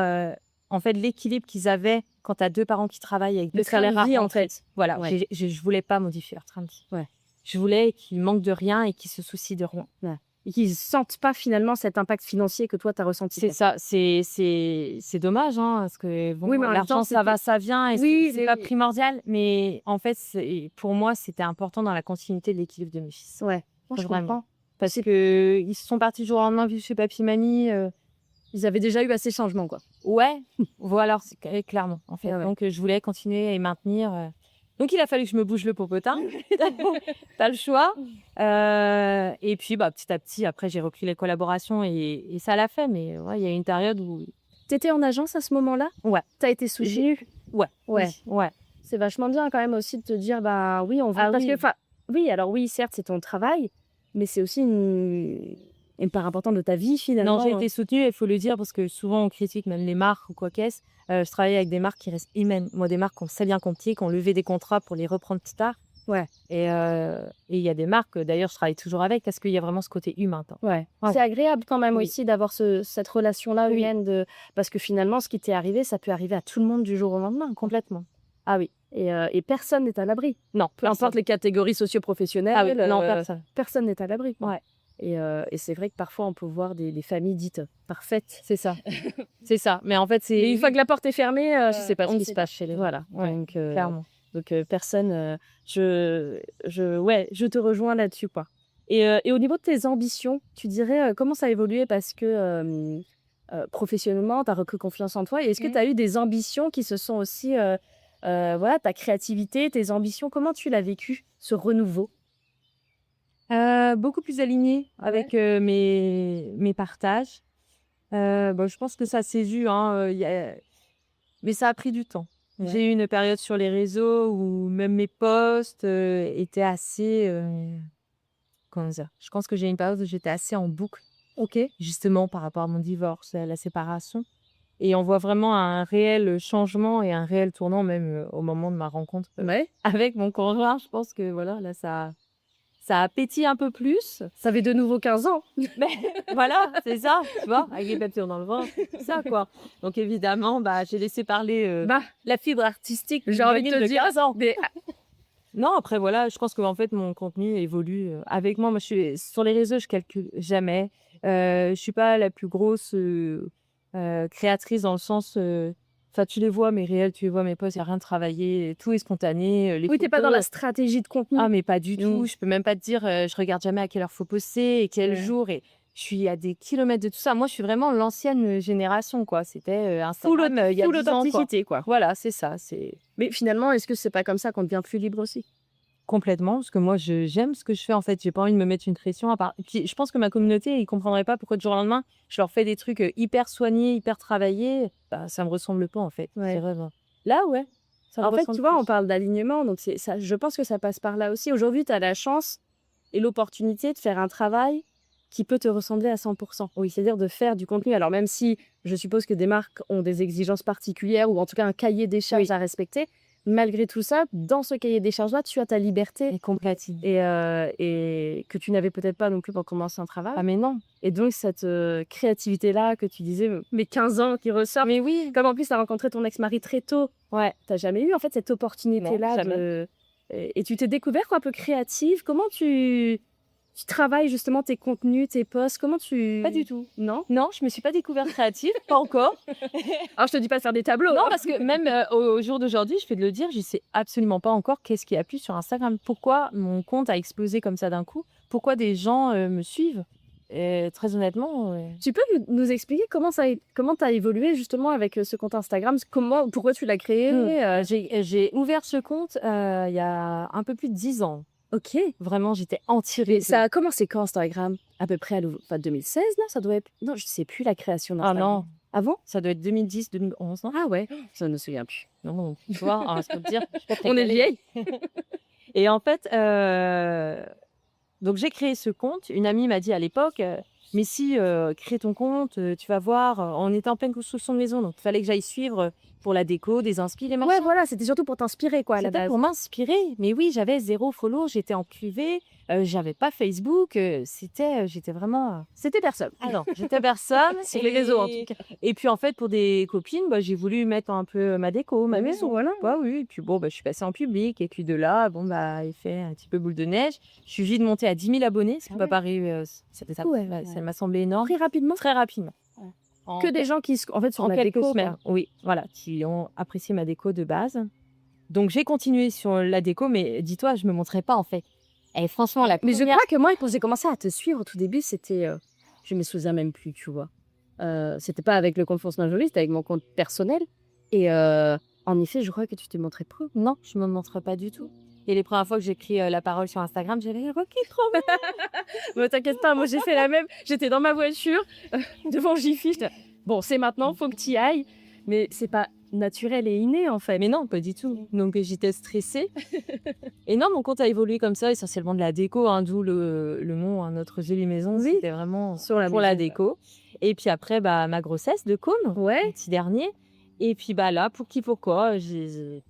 en fait, l'équilibre qu'ils avaient quand tu as 2 parents qui travaillent avec Le 2 train de salaires à vie, en rentrer. fait. Voilà, Ouais. je voulais pas modifier leur train de vie. Ouais. Je voulais qu'ils manquent de rien et qu'ils se soucient de rien. Ouais. et qu'ils sentent pas finalement cet impact financier que toi, tu as ressenti, C'est quoi. ça, c'est dommage, hein, parce que bon, Oui, mais en même temps, l'argent, ça va, ça vient et oui, c'est pas primordial, mais en fait, pour moi, c'était important dans la continuité de l'équilibre de mes fils. ouais. Moi, je Vraiment. comprends. Parce C'est que ils sont partis du jour au lendemain vivre chez papy mamie. Ils avaient déjà eu assez de changements, quoi. Ouais, voilà, clairement, en fait. Ouais, ouais. Donc, je voulais continuer et maintenir. Donc, il a fallu que je me bouge le popotin. T'as le choix. Et puis, bah, petit à petit, après, j'ai repris les collaborations et ça l'a fait. Mais ouais, il y a eu une période où. Tu étais en agence à ce moment-là? Ouais, Tu as été soutenue? ouais, Ouais. oui, ouais. C'est vachement bien quand même aussi de te dire, bah oui, on veut. Ah Parce que, oui. enfin, oui, alors oui, certes, c'est ton travail, mais c'est aussi une part importante de ta vie Non, finalement. j'ai été soutenue, il faut le dire, parce que souvent on critique même les marques ou quoi qu'est-ce. Je travaille avec des marques qui restent humaines. Moi, des marques qui ont très bien compris, qui ont levé des contrats pour les reprendre plus tard. Ouais, Et il y a des marques, d'ailleurs, je travaille toujours avec, parce qu'il y a vraiment ce côté humain. ouais. Ouais. C'est agréable quand même Oui. aussi d'avoir cette relation-là Oui. humaine parce que finalement, ce qui t'est arrivé, ça peut arriver à tout le monde du jour au lendemain. Complètement. Ah oui. Et personne n'est à l'abri. Non, Peu importe les catégories socio-professionnelles, Ah oui, non, personne. personne n'est à l'abri, quoi. Ouais, Et c'est vrai que parfois, on peut voir des familles dites parfaites. c'est ça. C'est ça. Mais en fait, c'est. Mais une fois que la porte est fermée, je sais pas on ce ne qui sait se pas passe. chez les gens. Voilà. Ouais, clairement. Donc personne. Ouais, je te rejoins là-dessus, quoi. Et au niveau de tes ambitions, tu dirais comment ça a évolué parce que professionnellement, tu as repris confiance en toi. Et est-ce que tu as eu des ambitions qui se sont aussi, voilà, ta créativité, tes ambitions, comment tu l'as vécu, ce renouveau? Beaucoup plus alignée avec mes partages. Bon, je pense que ça s'est vu, hein, mais ça a pris du temps. Ouais. J'ai eu une période sur les réseaux où même mes posts étaient assez. Comment dire? Je pense que j'ai eu une période où j'étais assez en boucle, Ok. justement par rapport à mon divorce, à la séparation. Et on voit vraiment un réel changement et un réel tournant, même au moment de ma rencontre Ouais. avec mon conjoint. Je pense que voilà, là, ça appétit un peu plus. Ça fait de nouveau 15 ans. Mais voilà, c'est ça, tu vois, avec les papillons dans le ventre, c'est ça, quoi. Donc évidemment, bah, j'ai laissé parler Bah, la fibre artistique j'ai d'une envie de gamine te de dire, 15 ans. mais Non, après, voilà, je pense que en fait, mon contenu évolue avec moi. Moi, je suis sur les réseaux, je calcule jamais. Je suis pas la plus grosse créatrice dans le sens. Enfin, tu les vois, mes réels, tu les vois, mes posts, il n'y a rien de travaillé, tout est spontané. Les oui, t'es pas dans photos, la stratégie de contenu. ah, mais pas du tout. Mm. Je peux même pas te dire, je regarde jamais à quelle heure faut poster et quel Ouais. jour. Et je suis à des kilomètres de tout ça. Moi, je suis vraiment l'ancienne génération, quoi. C'était Full, Instagram il y a full 10 ans, quoi. authenticité, quoi. Voilà, c'est ça. C'est Mais finalement, est-ce que c'est pas comme ça qu'on devient plus libre aussi? complètement, parce que moi, j'aime ce que je fais, en fait. J'ai pas envie de me mettre une pression à part. Puis, je pense que ma communauté, ils comprendraient pas pourquoi du jour au lendemain, je leur fais des trucs hyper soignés, hyper travaillés. Bah, ça me ressemble pas, en fait. Ouais. C'est vraiment. Là, ouais. Ça me En fait, ressemble tu vois, plus. on parle d'alignement, donc ça, je pense que ça passe par là aussi. Aujourd'hui, tu as la chance et l'opportunité de faire un travail qui peut te ressembler à 100%. Oui, c'est-à-dire de faire du contenu. Alors même si je suppose que des marques ont des exigences particulières ou en tout cas un cahier des charges Oui. à respecter, malgré tout ça, dans ce cahier des charges-là, tu as ta liberté Et complètement. et que tu n'avais peut-être pas non plus pour commencer un travail. Ah, mais non. Et donc cette créativité-là que tu disais, mes 15 ans qui ressortent, Mais oui. comme en plus tu as rencontré ton ex-mari très tôt, Ouais. tu n'as jamais eu en fait cette opportunité-là Non, jamais. et tu t'es découvert quoi, un peu créative. Comment tu travailles justement tes contenus, tes posts? Comment tu... Pas du tout. Non? Non, je me suis pas découverte créative, pas encore. Alors je te dis pas de faire des tableaux. Non, hein. parce que même au jour d'aujourd'hui, je fais de le dire, je sais absolument pas encore qu'est-ce qui a plu sur Instagram. Pourquoi mon compte a explosé comme ça d'un coup? Pourquoi des gens me suivent? Et très honnêtement, Tu peux nous expliquer comment tu as évolué justement avec ce compte Instagram? Pourquoi tu l'as créé? j'ai ouvert ce compte il y a un peu plus de 10 ans. Ok. Vraiment, j'étais Mais anti-réseau. ça a commencé quand Instagram? À peu près enfin, 2016, non? Ça doit être... Non, je sais plus la création Ah d'Instagram. non, Avant? ça doit être 2010, 2011, non? Ah ouais, je ne me souviens plus. Non, tu vois, je peux te dire. je suis pas très On est calée. vieilles. Et en fait, donc j'ai créé ce compte. Une amie m'a dit à l'époque, mais si, crée ton compte, tu vas voir, on était en pleine construction de maison, donc il fallait que j'aille suivre pour la déco, des inspi, les Ouais, machins. voilà, c'était surtout pour t'inspirer, quoi, à la C'était base. pour m'inspirer. Mais oui, j'avais 0 follow, j'étais en privé, j'avais pas Facebook, j'étais vraiment, C'était personne. ah non, j'étais personne. Sur les réseaux, en tout cas. Et puis en fait, pour des copines, bah, j'ai voulu mettre un peu ma déco, ma Oui, maison. voilà. Bah oui, et puis bon, bah, je suis passée en public. Et puis de là, bon, bah, il fait un petit peu boule de neige. Je suis vite montée à 10 000 abonnés, ce qui Ah m'a ouais. paru, Ouais, ça ouais. m'a semblé énorme. Très rapidement. Très rapidement. Ouais. En, Que des gens qui, en fait, sur en la quelques déco, semaines, quoi. oui, voilà, qui ont apprécié ma déco de base. Donc j'ai continué sur la déco, mais dis-toi, je me montrais pas en fait. Et franchement, la Mais je première... crois que moi, quand j'ai commencé à te suivre au tout début, c'était. Je me souviens même plus, tu vois. C'était pas avec le compte Force Jolie, c'était avec mon compte personnel. Et en effet, je crois que tu te montrais peu. Non, je me montre pas du tout. Et les premières fois que j'ai écrit la parole sur Instagram, j'avais ok, trop bien. Mais t'inquiète pas, moi j'ai fait la même. J'étais dans ma voiture, devant Jiffy. Bon, c'est maintenant, faut que tu y ailles. Mais c'est pas naturel et inné, en fait. Mais non, pas du tout. Donc j'étais stressée. Et non, mon compte a évolué comme ça, essentiellement de la déco, hein, d'où le nom, hein, notre jolie maison. Oui. C'était vraiment Sur la pour la maison, déco. Et puis après, bah, ma grossesse de Côme, Ouais. petit dernier. Et puis bah là, pour qui, pourquoi,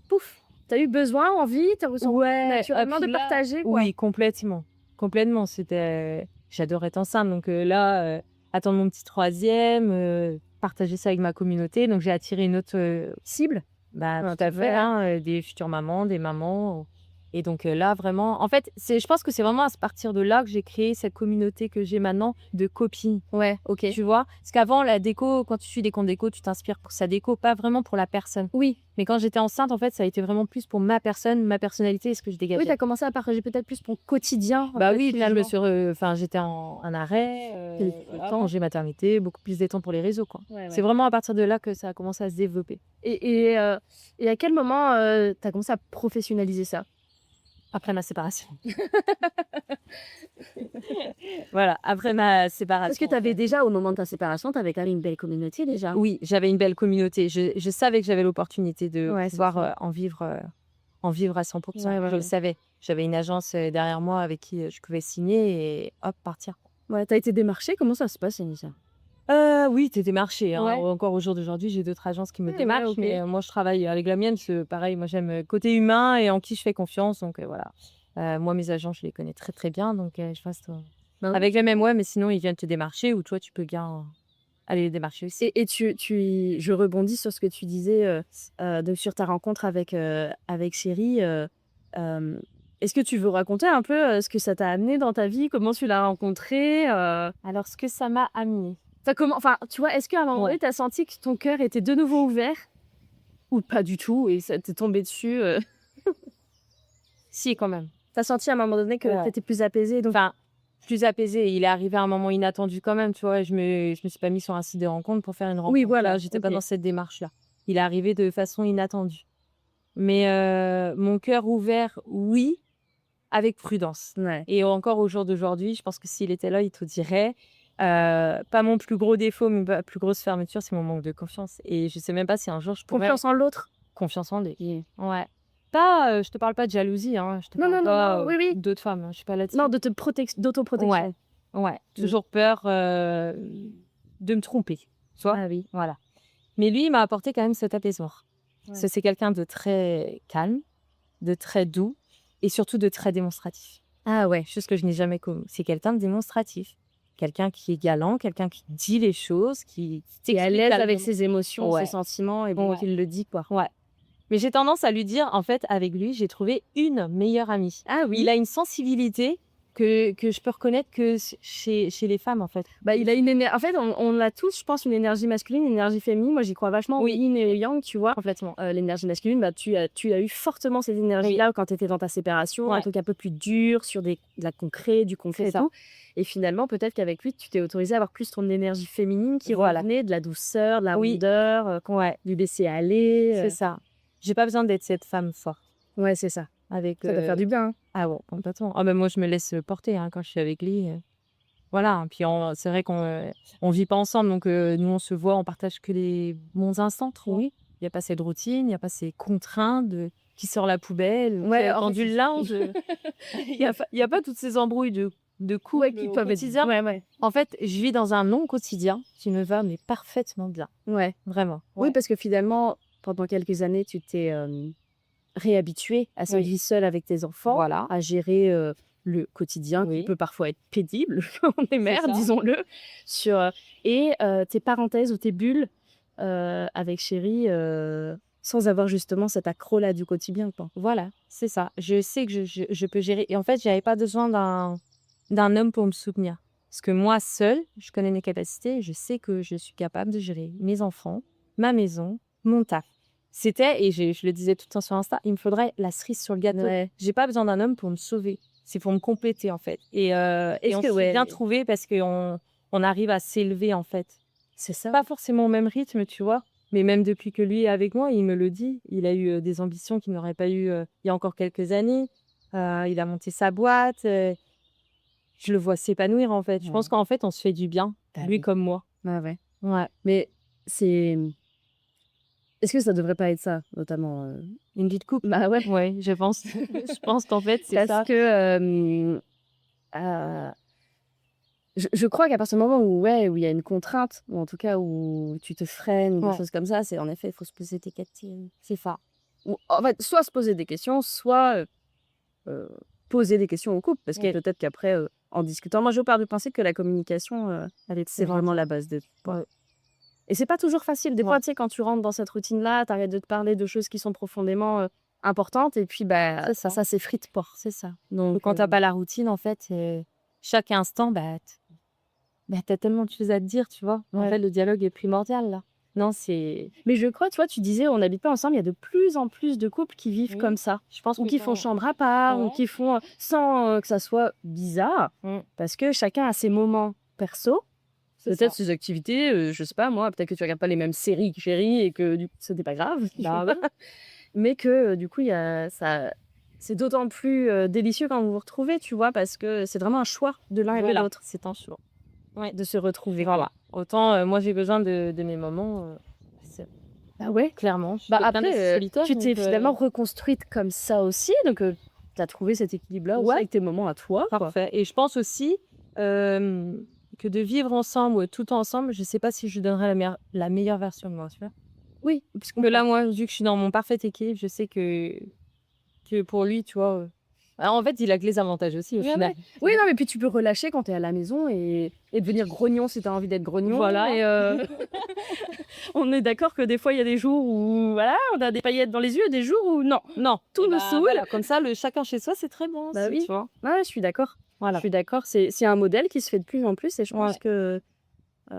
pouf. T'as eu besoin, envie, t'as ressenti naturellement puis de là, partager, quoi. Oui, complètement. Complètement. J'adorais être enceinte. Donc là, attendre mon petit troisième, partager ça avec ma communauté. Donc j'ai attiré une autre Cible. bah, Ah, tout à tout fait, fait. hein, des futures mamans, des mamans. Et donc là, vraiment, en fait, je pense que c'est vraiment à partir de là que j'ai créé cette communauté que j'ai maintenant de copines. Ouais, ok. Tu vois? Parce qu'avant, la déco, quand tu suis des comptes déco, tu t'inspires pour sa déco, pas vraiment pour la personne. Oui. Mais quand j'étais enceinte, en fait, ça a été vraiment plus pour ma personne, ma personnalité et ce que je dégageais. Oui, t'as commencé à partager peut-être plus ton quotidien. Bah en fait, oui, puis je finalement. me suis enfin, j'étais en arrêt, Voilà. congé maternité, beaucoup plus de temps pour les réseaux, quoi. Ouais, C'est ouais. vraiment à partir de là que ça a commencé à se développer. Et à quel moment t'as commencé à professionnaliser ça? Après ma séparation. Voilà, après ma séparation. Parce que t'avais déjà, au moment de ta séparation, t'avais quand même une belle communauté déjà. Oui, j'avais une belle communauté. Je savais que j'avais l'opportunité de Ouais, c'est pouvoir ça. en vivre à 100%. Ouais, ouais, Je le ouais. savais. J'avais une agence derrière moi avec qui je pouvais signer et hop, partir. Ouais, t'as été démarchée, comment ça se passe, Anissa? Oui, t'es démarché. Hein. Ouais. Encore au jour d'aujourd'hui, j'ai d'autres agences qui me Ouais, démarchent, ok. mais moi, je travaille avec la mienne. C'est pareil, moi, j'aime côté humain et en qui je fais confiance. Donc voilà. Moi, mes agents, je les connais très très bien. Donc je passe Ben oui. avec les mêmes, ouais, mais sinon, ils viennent te démarcher ou toi, tu peux bien aller les démarcher aussi. Et je rebondis sur ce que tu disais donc sur ta rencontre avec Chéri. Est-ce que tu veux raconter un peu ce que ça t'a amené dans ta vie? Comment tu l'as rencontré? Alors, ce que ça m'a amené. Enfin, tu vois, est-ce qu'à un moment donné, t'as senti que ton cœur était de nouveau ouvert? Ou pas du tout, et ça t'est tombé dessus? Si, quand même. T'as senti à un moment donné que Ouais. t'étais plus apaisée, donc... Enfin, plus apaisé. Il est arrivé à un moment inattendu quand même, tu vois. Je me suis pas mis sur un site de rencontre pour faire une rencontre. Oui, voilà, Là, j'étais pas ok. dans cette démarche-là. Il est arrivé de façon inattendue. Mais mon cœur ouvert, oui, avec prudence. Ouais. Et encore au jour d'aujourd'hui, je pense que s'il était là, il te dirait. Pas mon plus gros défaut, mais ma plus grosse fermeture, c'est mon manque de confiance. Et je sais même pas si un jour je pourrais... Confiance en l'autre. Confiance en lui. Yeah. Ouais. Pas, je te parle pas de jalousie, hein. Je te Non, parle non, pas non, oui, oui. d'autres femmes. Hein. Je suis pas là-dessus. Non, d'autoprotection. Ouais. Toujours peur de me tromper. Tu vois? Ah oui. Voilà. Mais lui, il m'a apporté quand même cet apaisement. Ouais. Parce que c'est quelqu'un de très calme, de très doux et surtout de très démonstratif. Ah ouais. Chose que je n'ai jamais connue. C'est quelqu'un de démonstratif. Quelqu'un qui est galant, quelqu'un qui dit les choses, qui T'es à l'aise avec calmement. ses émotions, Ouais. ses sentiments, et bon, Ouais. qu'il le dit, quoi. Ouais. Mais j'ai tendance à lui dire, en fait, avec lui, j'ai trouvé une meilleure amie. Ah oui. Il a une sensibilité que je peux reconnaître que chez les femmes, en fait. Bah, il a une énergie. En fait, on a tous, je pense, une énergie masculine, une énergie féminine. Moi, j'y crois vachement. Oui. Yin et yang, tu vois. Complètement. L'énergie masculine, bah, tu as eu fortement cette énergie-là quand tu étais dans ta séparation, un Ouais. truc un peu plus dur, sur de la concret, du concret C'est et ça. tout. Et finalement, peut-être qu'avec lui, tu t'es autorisée à avoir plus ton énergie féminine qui Voilà. revenait de la douceur, de la Oui. rondeur, Ouais, du laisser aller. c'est ça. J'ai pas besoin d'être cette femme forte. Ouais, c'est ça. Avec, Ça doit faire du bien. Hein. Ah bon, complètement. Ah ben moi, je me laisse porter hein, quand je suis avec lui. Voilà. Puis c'est vrai qu'on vit pas ensemble, donc nous, on se voit, on partage que les bons instants, trop. Oui. Il n'y a pas cette routine, il n'y a pas ces contraintes qui sort la poubelle, Ouais, qui a en tendu fait, le linge. Il y a pas toutes ces embrouilles de couple Ouais, qui au peuvent être. quotidien. Ouais. En fait, je vis dans un non-quotidien qui me va mais parfaitement bien. Ouais. Vraiment. Oui, Ouais. parce que finalement, pendant quelques années, tu t'es réhabitué à cette Oui. vie seule avec tes enfants, Voilà. à gérer le quotidien qui Oui. peut parfois être pénible quand on est C'est mère, ça. disons-le, et tes parenthèses ou tes bulles avec chéri, sans avoir justement cet accro-là du quotidien, quoi. Voilà, c'est ça. Je sais que je peux gérer et en fait, j'avais pas besoin d'un homme pour me soutenir. Parce que moi seule, je connais mes capacités, je sais que je suis capable de gérer mes enfants, ma maison, mon taf. C'était et je le disais tout le temps sur Insta, il me faudrait la cerise sur le gâteau. Ouais. J'ai pas besoin d'un homme pour me sauver, c'est pour me compléter, en fait et Est-ce on que s'est bien ouais, trouvés parce qu'on arrive à s'élever, en fait. c'est ça. Pas forcément au même rythme, tu vois? Mais même depuis que lui est avec moi, il me le dit, il a eu, des ambitions qu'il n'aurait pas eues, il y a encore quelques années. Il a monté sa boîte, je le vois s'épanouir, en fait. Je pense Ouais. qu'en fait, on se fait du bien, Bah lui oui. comme moi. Ouais, ouais. Ouais, Mais c'est est-ce que ça devrait pas être ça, notamment, une vie de couple. Bah ouais, Ouais, je pense. Je pense qu'en fait, c'est parce ça. que, heu, je crois qu'à partir du moment où ouais, où il y a une contrainte ou en tout cas où tu te freines ou des Ouais, choses comme ça, c'est en effet, il faut se poser des questions. c'est ça. Ou en fait, soit se poser des questions, soit, heu, poser des questions au couple parce que Oui, peut-être qu'après, en discutant moi je pars du principe que la communication, elle est c'est vraiment primordiale. la base de tout, quoi. Ouais, Et c'est pas toujours facile. Des ouais, fois, tu sais, quand tu rentres dans cette routine-là, tu arrêtes de te parler de choses qui sont profondément, importantes et puis, bah, c'est ça, ça s'effrite pas. c'est ça. Donc Quand tu as pas la routine, en fait, chaque instant, tu as tellement de choses à te dire, tu vois? En ouais. fait, le dialogue est primordial, là. Non, c'est Mais je crois, tu vois, tu disais, on n'habite pas ensemble, il y a de plus en plus de couples qui vivent comme oui, ça. je pense Ou que qui font quand chambre à part, ou ouais, qui font, sans, que ça soit bizarre, mmh, parce que chacun a ses moments perso, c'est peut-être ça. ses activités, je sais pas moi, peut-être que tu regardes pas les mêmes séries que chérie et que du coup, ce n'est pas grave. Bah, ouais, Mais que, du coup, il y a ça c'est d'autant plus, délicieux quand vous vous retrouvez, tu vois? Parce que c'est vraiment un choix de l'un et de voilà, l'autre c'est un choix. Ouais, de se retrouver, quoi. voilà. Autant, moi, j'ai besoin de mes moments, c'est Bah ouais. clairement, je suis Bah, quelqu'un d'assez après, solitaire tu t'es donc finalement reconstruite comme ça aussi, donc tu as trouvé cet équilibre-là aussi ouais, avec tes moments à toi, quoi. parfait et je pense aussi, que de vivre ensemble, tout ensemble, je sais pas si je donnerais la meilleure version de moi, tu vois? Oui, je Que là, comprends. moi, vu que je suis dans mon parfait équilibre, je sais que pour lui, tu vois, bah, en fait, il a que les avantages aussi, au Ouais, final. ouais. Oui, non, mais puis tu peux relâcher quand tu es à la maison et devenir grognon si tu as envie d'être grognon Voilà. et on est d'accord que des fois, il y a des jours où, voilà, on a des paillettes dans les yeux et des jours où non, Non tout et nous bah, saoule. voilà, comme ça, le chacun chez soi, c'est très bon Bah aussi, oui. tu vois? Ouais, je suis d'accord. Je Voilà. suis d'accord. C'est un modèle qui se fait de plus en plus et je pense Ouais. que, heu,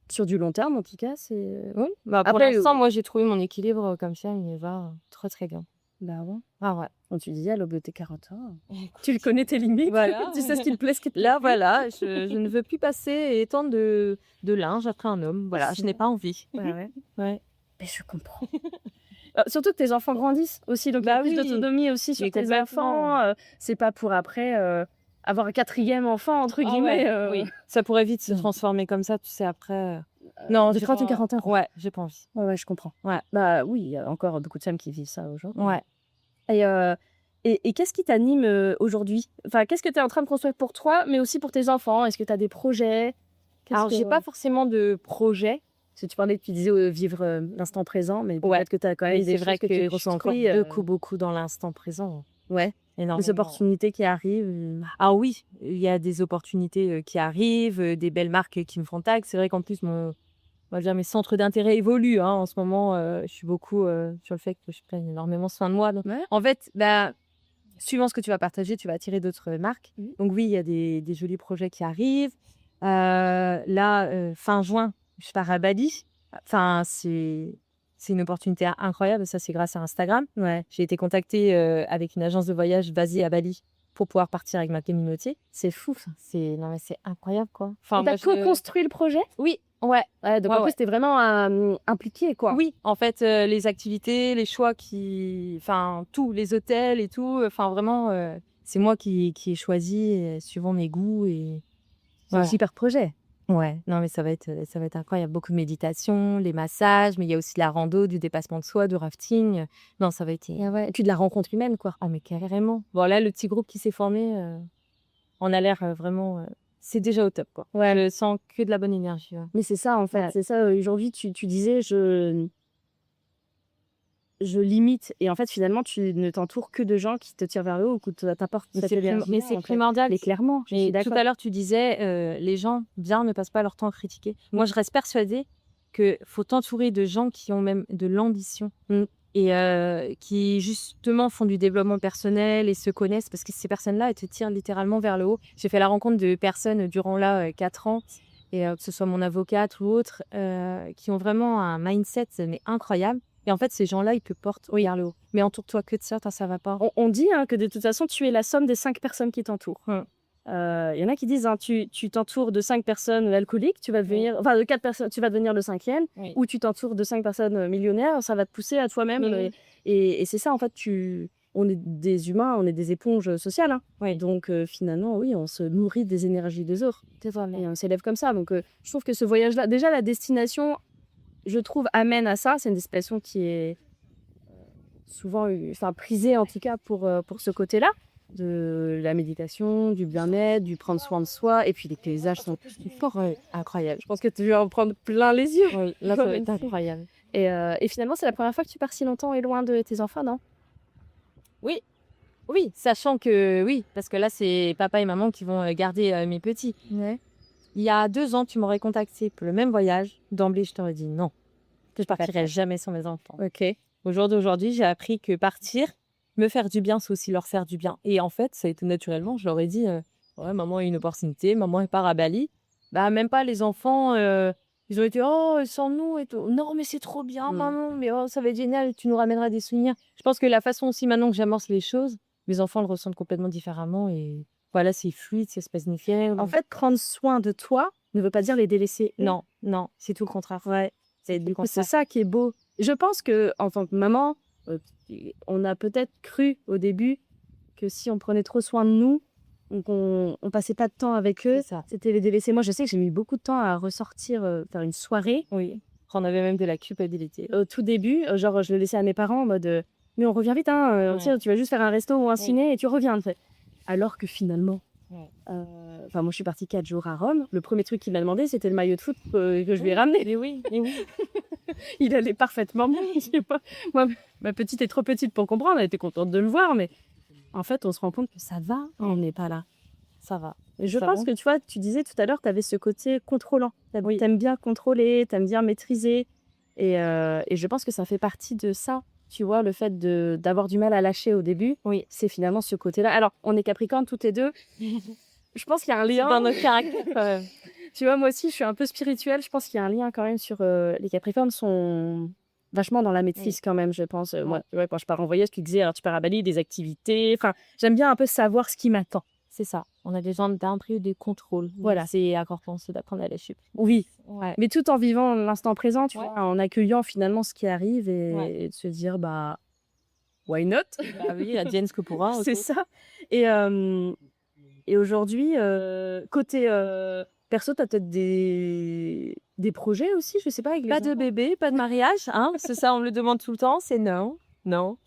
sur du long terme, en tout cas, c'est Oui, bah, pour après, l'instant, moi, j'ai trouvé mon équilibre, comme ça, il me va, très, très bien. bah, ouais. Ah ouais. Quand tu disais à l'aube de tes 40 ans, tu le Écoute, connais tes limites, voilà. tu sais ce qui te plaît, ce qui te plaît Là, plus. voilà, je ne veux plus passer et étendre de linge après un homme. Voilà, je n'ai pas envie. Ouais, ouais. Ouais. Mais je comprends. Surtout que tes enfants grandissent aussi, donc il y a Bah plus oui, d'autonomie aussi sur mais tes complètement. enfants, c'est pas pour après, avoir un quatrième enfant entre Ah ouais, guillemets, oui. Ça pourrait vite se non, transformer comme ça, tu sais, après, non, de j'ai 30 ou pas 40 ans, quoi. ouais, j'ai pas envie. Ouais, ouais, je comprends. Ouais, Bah, oui, il y a encore beaucoup de femmes qui vivent ça aujourd'hui. ouais. Et qu'est-ce qui t'anime, aujourd'hui? Enfin, qu'est-ce que tu es en train de construire pour toi, mais aussi pour tes enfants? Est-ce que tu as des projets? Qu'est-ce Alors, que j'ai pas forcément de projet. parce que tu parlais, tu disais, vivre, l'instant présent, mais Ouais, peut-être que tu as quand mais même des c'est choses vrai que que tu je suis encore construis, beaucoup dans l'instant présent, ouais, des énormément. opportunités qui arrivent, Ah oui, il y a des opportunités, qui arrivent, des belles marques qui me contactent. C'est vrai qu'en plus on va dire mes centres d'intérêt évoluent, hein. En ce moment, je suis beaucoup, sur le fait que je prenne énormément soin de moi. Donc ouais. en fait, bah, suivant ce que tu vas partager, tu vas attirer d'autres, marques. Mmh. Donc oui, il y a des jolis projets qui arrivent. Là, fin juin, je pars à Bali. Enfin, c'est une opportunité incroyable. Ça, c'est grâce à Instagram. Ouais. J'ai été contactée, avec une agence de voyage basée à Bali pour pouvoir partir avec ma communauté. C'est fou ça. Non, mais c'est incroyable, quoi. Et Enfin, tu moi, as co-construit le projet? oui, ouais, Ouais, donc ouais, en plus, ouais. tu es vraiment, impliquée, quoi. Oui, en fait, les activités, les choix enfin, tout, les hôtels et tout, enfin, vraiment, c'est moi qui ai choisi, suivant mes goûts et C'est un voilà. super projet. Ouais, non, mais ça va être incroyable. Beaucoup de méditation, les massages, mais il y a aussi la rando, du dépassement de soi, du rafting. Non, ça va être Et ouais, et puis de la rencontre humaine, quoi. ah mais carrément. Bon là, le petit groupe qui s'est formé, on a l'air, vraiment, c'est déjà au top, quoi. Ouais. Je sens que de la bonne énergie, ouais. Mais c'est ça, en fait, Ouais. c'est ça, aujourd'hui, tu disais: je limite. Et en fait, finalement, tu ne t'entoures que de gens qui te tirent vers le haut ou qui t'apportent Mais cette c'est énergie-là, c'est en fait. primordial. Mais clairement, je Mais suis tout d'accord. à l'heure, tu disais, les gens bien ne passent pas leur temps à critiquer. Moi, je reste persuadée que faut t'entourer de gens qui ont même de l'ambition et qui justement font du développement personnel et se connaissent parce que ces personnes-là, elles te tirent littéralement vers le haut. J'ai fait la rencontre de personnes durant là 4 ans et que ce soit mon avocate ou autre, qui ont vraiment un mindset mais incroyable. Et en fait, ces gens-là, ils te portent vers le haut. Mais entoure-toi que de ça, ça va pas. On dit que de toute façon, tu es la somme des 5 personnes qui t'entourent. Il y en a qui disent, tu t'entoures de 5 personnes alcooliques, tu vas devenir, enfin de 4 personnes, tu vas devenir le 5e, ou tu t'entoures de 5 personnes millionnaires, ça va te pousser à toi-même. Et c'est ça, en fait, on est des humains, on est des éponges sociales. Donc finalement, oui, on se nourrit des énergies des autres. Et on s'élève comme ça. Donc je trouve que ce voyage-là, déjà la destination, je trouve, amène à ça. C'est une destination qui est souvent prisée, en tout cas, pour ce côté-là. De la méditation, du bien-être, du prendre soin de soi. Et puis les paysages sont fort incroyables. Je pense que tu vas en prendre plein les yeux. Oui, là, ça va être incroyable. Et finalement, c'est la première fois que tu pars si longtemps et loin de tes enfants, non? Oui, oui, sachant que oui, parce que là, c'est papa et maman qui vont garder mes petits. Ouais. Il y a 2 ans, tu m'aurais contacté pour le même voyage. D'emblée, je t'aurais dit non, que je partirai jamais sans mes enfants. Ok. Au jour d'aujourd'hui, j'ai appris que partir, me faire du bien, c'est aussi leur faire du bien. Et en fait, ça a été naturellement, je leur ai dit, ouais, maman a une opportunité, maman part à Bali. Bah, même pas les enfants, ils ont été, oh, sans nous et tout. Non, mais c'est trop bien, maman, mais oh, ça va être génial, tu nous ramèneras des souvenirs. Je pense que la façon aussi maintenant que j'amorce les choses, mes enfants le ressentent complètement différemment et voilà, c'est fluide, ça se passe nickel. En fait, prendre soin de toi ne veut pas dire les délaisser. Non, non, c'est tout le contraire. Ouais. C'est du contraire. C'est ça qui est beau. Je pense que en tant que maman, on a peut-être cru au début que si on prenait trop soin de nous, on passait pas de temps avec eux, C'est ça. c'était les délaisser. Moi, je sais que j'ai mis beaucoup de temps à ressortir, faire une soirée. Oui, on avait même de la culpabilité. Au tout début, genre, je le laissais à mes parents en mode mais on revient vite, Ouais. tiens, tu vas juste faire un resto ou un ciné et tu reviens. Alors que finalement, Ouais. moi, je suis partie 4 jours à Rome. Le premier truc qu'il m'a demandé, c'était le maillot de foot que je lui ai ramené. Mais oui, mais oui. Il allait parfaitement bien. Je sais pas. Moi, ma petite est trop petite pour comprendre. Elle était contente de le voir, mais en fait, on se rend compte que ça va. On n'est pas là. Ça va. Et je Ça pense va. que tu vois, tu disais tout à l'heure, tu avais ce côté contrôlant. T'aimes bien contrôler, t'aimes bien maîtriser. Et je pense que ça fait partie de ça. Tu vois, le fait d'avoir du mal à lâcher au début, Oui. c'est finalement ce côté-là. Alors, on est Capricorne toutes les deux. Je pense qu'il y a un lien. Dans notre caractère, quand même. Tu vois, moi aussi, je suis un peu spirituelle. Je pense qu'il y a un lien quand même sur... les Capricornes sont vachement dans la maîtrise quand même, je pense. Moi, tu vois, quand je pars en voyage, tu disais, alors tu pars à Bali, des activités. Enfin, j'aime bien un peu savoir ce qui m'attend. C'est ça. On a besoin d'un prix de contrôle. Voilà. C'est important d'apprendre à lâcher. Oui, Ouais. mais tout en vivant l'instant présent, tu Ouais. vois, en accueillant finalement ce qui arrive Ouais. et de se dire, bah, why not? Bah oui, advienne ce que pourra. C'est ça. Et aujourd'hui, côté perso, tu as peut-être des projets aussi, je sais pas, avec les Pas de enfants. bébé, pas de mariage, hein. C'est ça, on me le demande tout le temps. C'est non, non.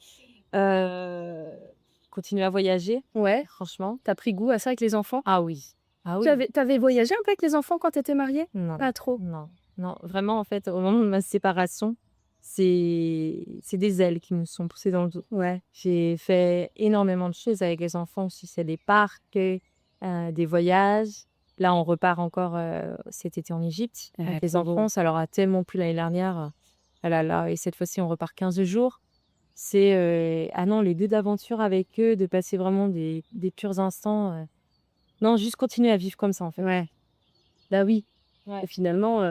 Continuer à voyager, Ouais, franchement. t'as pris goût à ça avec les enfants. Ah oui. Ah oui. T'avais voyagé un peu avec les enfants quand t'étais mariée? Non. Pas trop. Non, non, vraiment, en fait, au moment de ma séparation, c'est des ailes qui me sont poussées dans le dos. Ouais. J'ai fait énormément de choses avec les enfants aussi. C'est des parcs, des voyages. Là, on repart encore cet été en Égypte. Avec les trop beau. enfants, ça leur a tellement plu l'année dernière. Ah là là, et cette fois-ci, on repart 15 jours. C'est, ah non, les 2 d'aventure avec eux, de passer vraiment des purs instants. Non, juste continuer à vivre comme ça, en fait. Ouais. Bah oui. Ouais. Et finalement,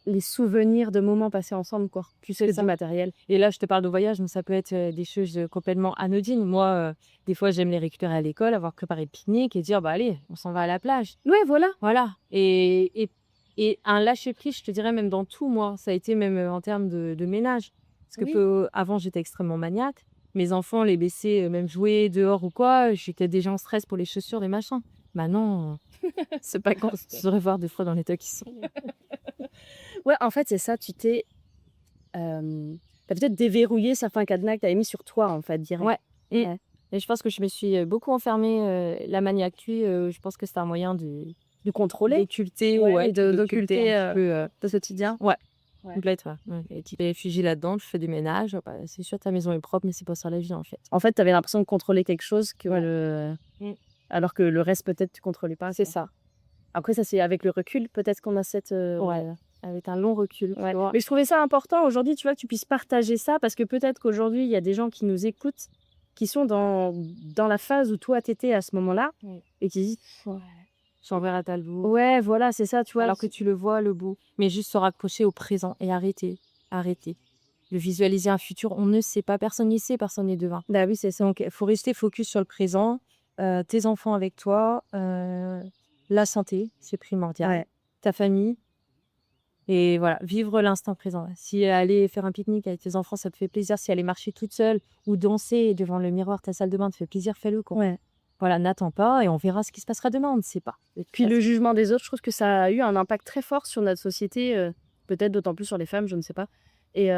les souvenirs de moments passés ensemble, quoi. Plus que ça. du matériel. Et là, je te parle de voyage, mais ça peut être des choses complètement anodines. Moi, des fois, j'aime les récupérer à l'école, avoir préparé le pique-nique et dire, bah allez, on s'en va à la plage. Ouais, voilà. Voilà. Et un lâcher-prise, je te dirais, même dans tout, moi. Ça a été même en termes de ménage. Parce que avant, j'étais extrêmement maniaque. Mes enfants, les baisser, même jouer dehors ou quoi, j'étais déjà en stress pour les chaussures, les machins. Maintenant, C'est pas quand. je devrais voir des fois dans l'état qu'ils sont. Ouais, en fait, c'est ça. T'as peut-être déverrouillé certains cadenas que t'avais mis sur toi, en fait, direct. Ouais. Ouais. Et je pense que je me suis beaucoup enfermée. La maniaque, je pense que c'est un moyen de De contrôler. d'occulter Ouais, et d'occulter d'occulter un petit peu. de quotidien. Ouais. Ouais. Complète, ouais. Et tu te réfugies là-dedans, tu fais du ménage, bah, c'est sûr ta maison est propre, mais c'est pas ça la vie en fait. En fait, tu avais l'impression de contrôler quelque chose Ouais. Mmh. alors que le reste peut-être tu contrôlais pas, C'est quoi. ça. Après ça, c'est avec le recul, peut-être qu'on a cette, Ouais, avec un long recul, tu ouais. vois? Mais je trouvais ça important aujourd'hui, tu vois, que tu puisses partager ça parce que peut-être qu'aujourd'hui, il y a des gens qui nous écoutent, qui sont dans la phase où toi, tu étais à ce moment-là Oui. et qui disent: Ouais. J'enverrai à le bout. «Ouais, voilà, c'est ça», tu vois? Alors que tu le vois, le bout. Mais juste se raccrocher au présent et arrêter. De visualiser un futur, on ne sait pas, personne n'y sait, personne n'est devin. Bah oui, c'est ça. Donc, il faut rester focus sur le présent, tes enfants avec toi, la santé, c'est primordial, Ouais. ta famille et voilà, vivre l'instant présent. Si aller faire un pique-nique avec tes enfants, ça te fait plaisir, si aller marcher toute seule ou danser devant le miroir, ta salle de bain te fait plaisir, fais-le, quoi. Ouais. Voilà, n'attends pas et on verra ce qui se passera demain, on ne sait pas. De toute Puis le façon. jugement des autres, je trouve que ça a eu un impact très fort sur notre société, peut-être d'autant plus sur les femmes, je ne sais pas et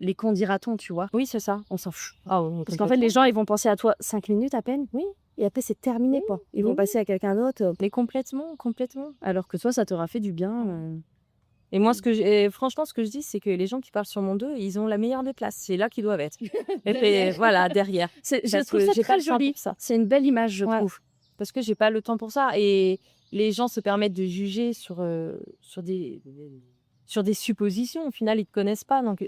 les «qu'en dira-t-on», tu vois? Oui, c'est ça. On s'en fout. Ah oui, Parce qu'en fait, les gens, ils vont penser à toi 5 minutes à peine Oui, et après c'est terminé, oui, quoi. Ils vont oui. passer à quelqu'un d'autre, Mais complètement, complètement. alors que toi, ça t'aura fait du bien, Et moi, franchement, ce que je dis, c'est que les gens qui parlent sur mon dos, ils ont la meilleure des places. C'est là qu'ils doivent être. Et puis, voilà, derrière. je Parce trouve que ça j'ai pas très le temps joli. pour ça. C'est une belle image, je Ouais. trouve. Parce que j'ai pas le temps pour ça. Et les gens se permettent de juger sur des suppositions. Au final, ils te connaissent pas. Donc,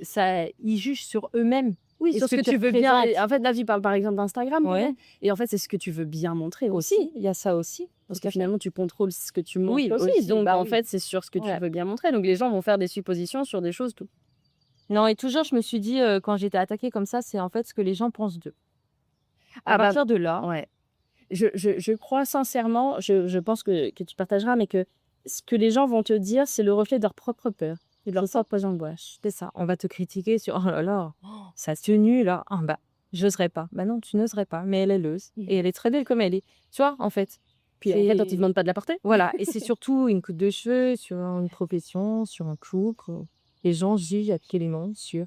ils jugent sur eux-mêmes. Oui, Et sur ce que tu tu veux bien représentes. en fait, là, tu parles, par exemple, d'Instagram, Ouais. et en fait, c'est ce que tu veux bien montrer aussi. Aussi, il y a ça aussi. Parce Tout que à fait. finalement, tu contrôles ce que tu montres Oui, aussi. aussi, Donc, bah en oui. fait, c'est sur ce que tu Ouais. veux bien montrer. Donc, les gens vont faire des suppositions sur des choses tout. Non, et toujours, je me suis dit, quand j'étais attaquée comme ça, c'est en fait ce que les gens pensent d'eux. À Ah bah, partir de là, ouais. Je crois sincèrement, je pense que tu partageras, mais que ce que les gens vont te dire, c'est le reflet de leur propre peur et de leur c'est ça. propre angoisse. C'est ça. On va te critiquer sur oh là là, sa tenue là, ah bah, j'oserais pas. Bah non, tu n'oserais pas, mais elle ose et elle est très belle comme elle est. Tu vois, en fait. Puis, en fait, on te C'est demande pas de la porter. voilà, et c'est surtout une coupe de cheveux sur une profession, sur un couple. Les gens jugent absolument sur.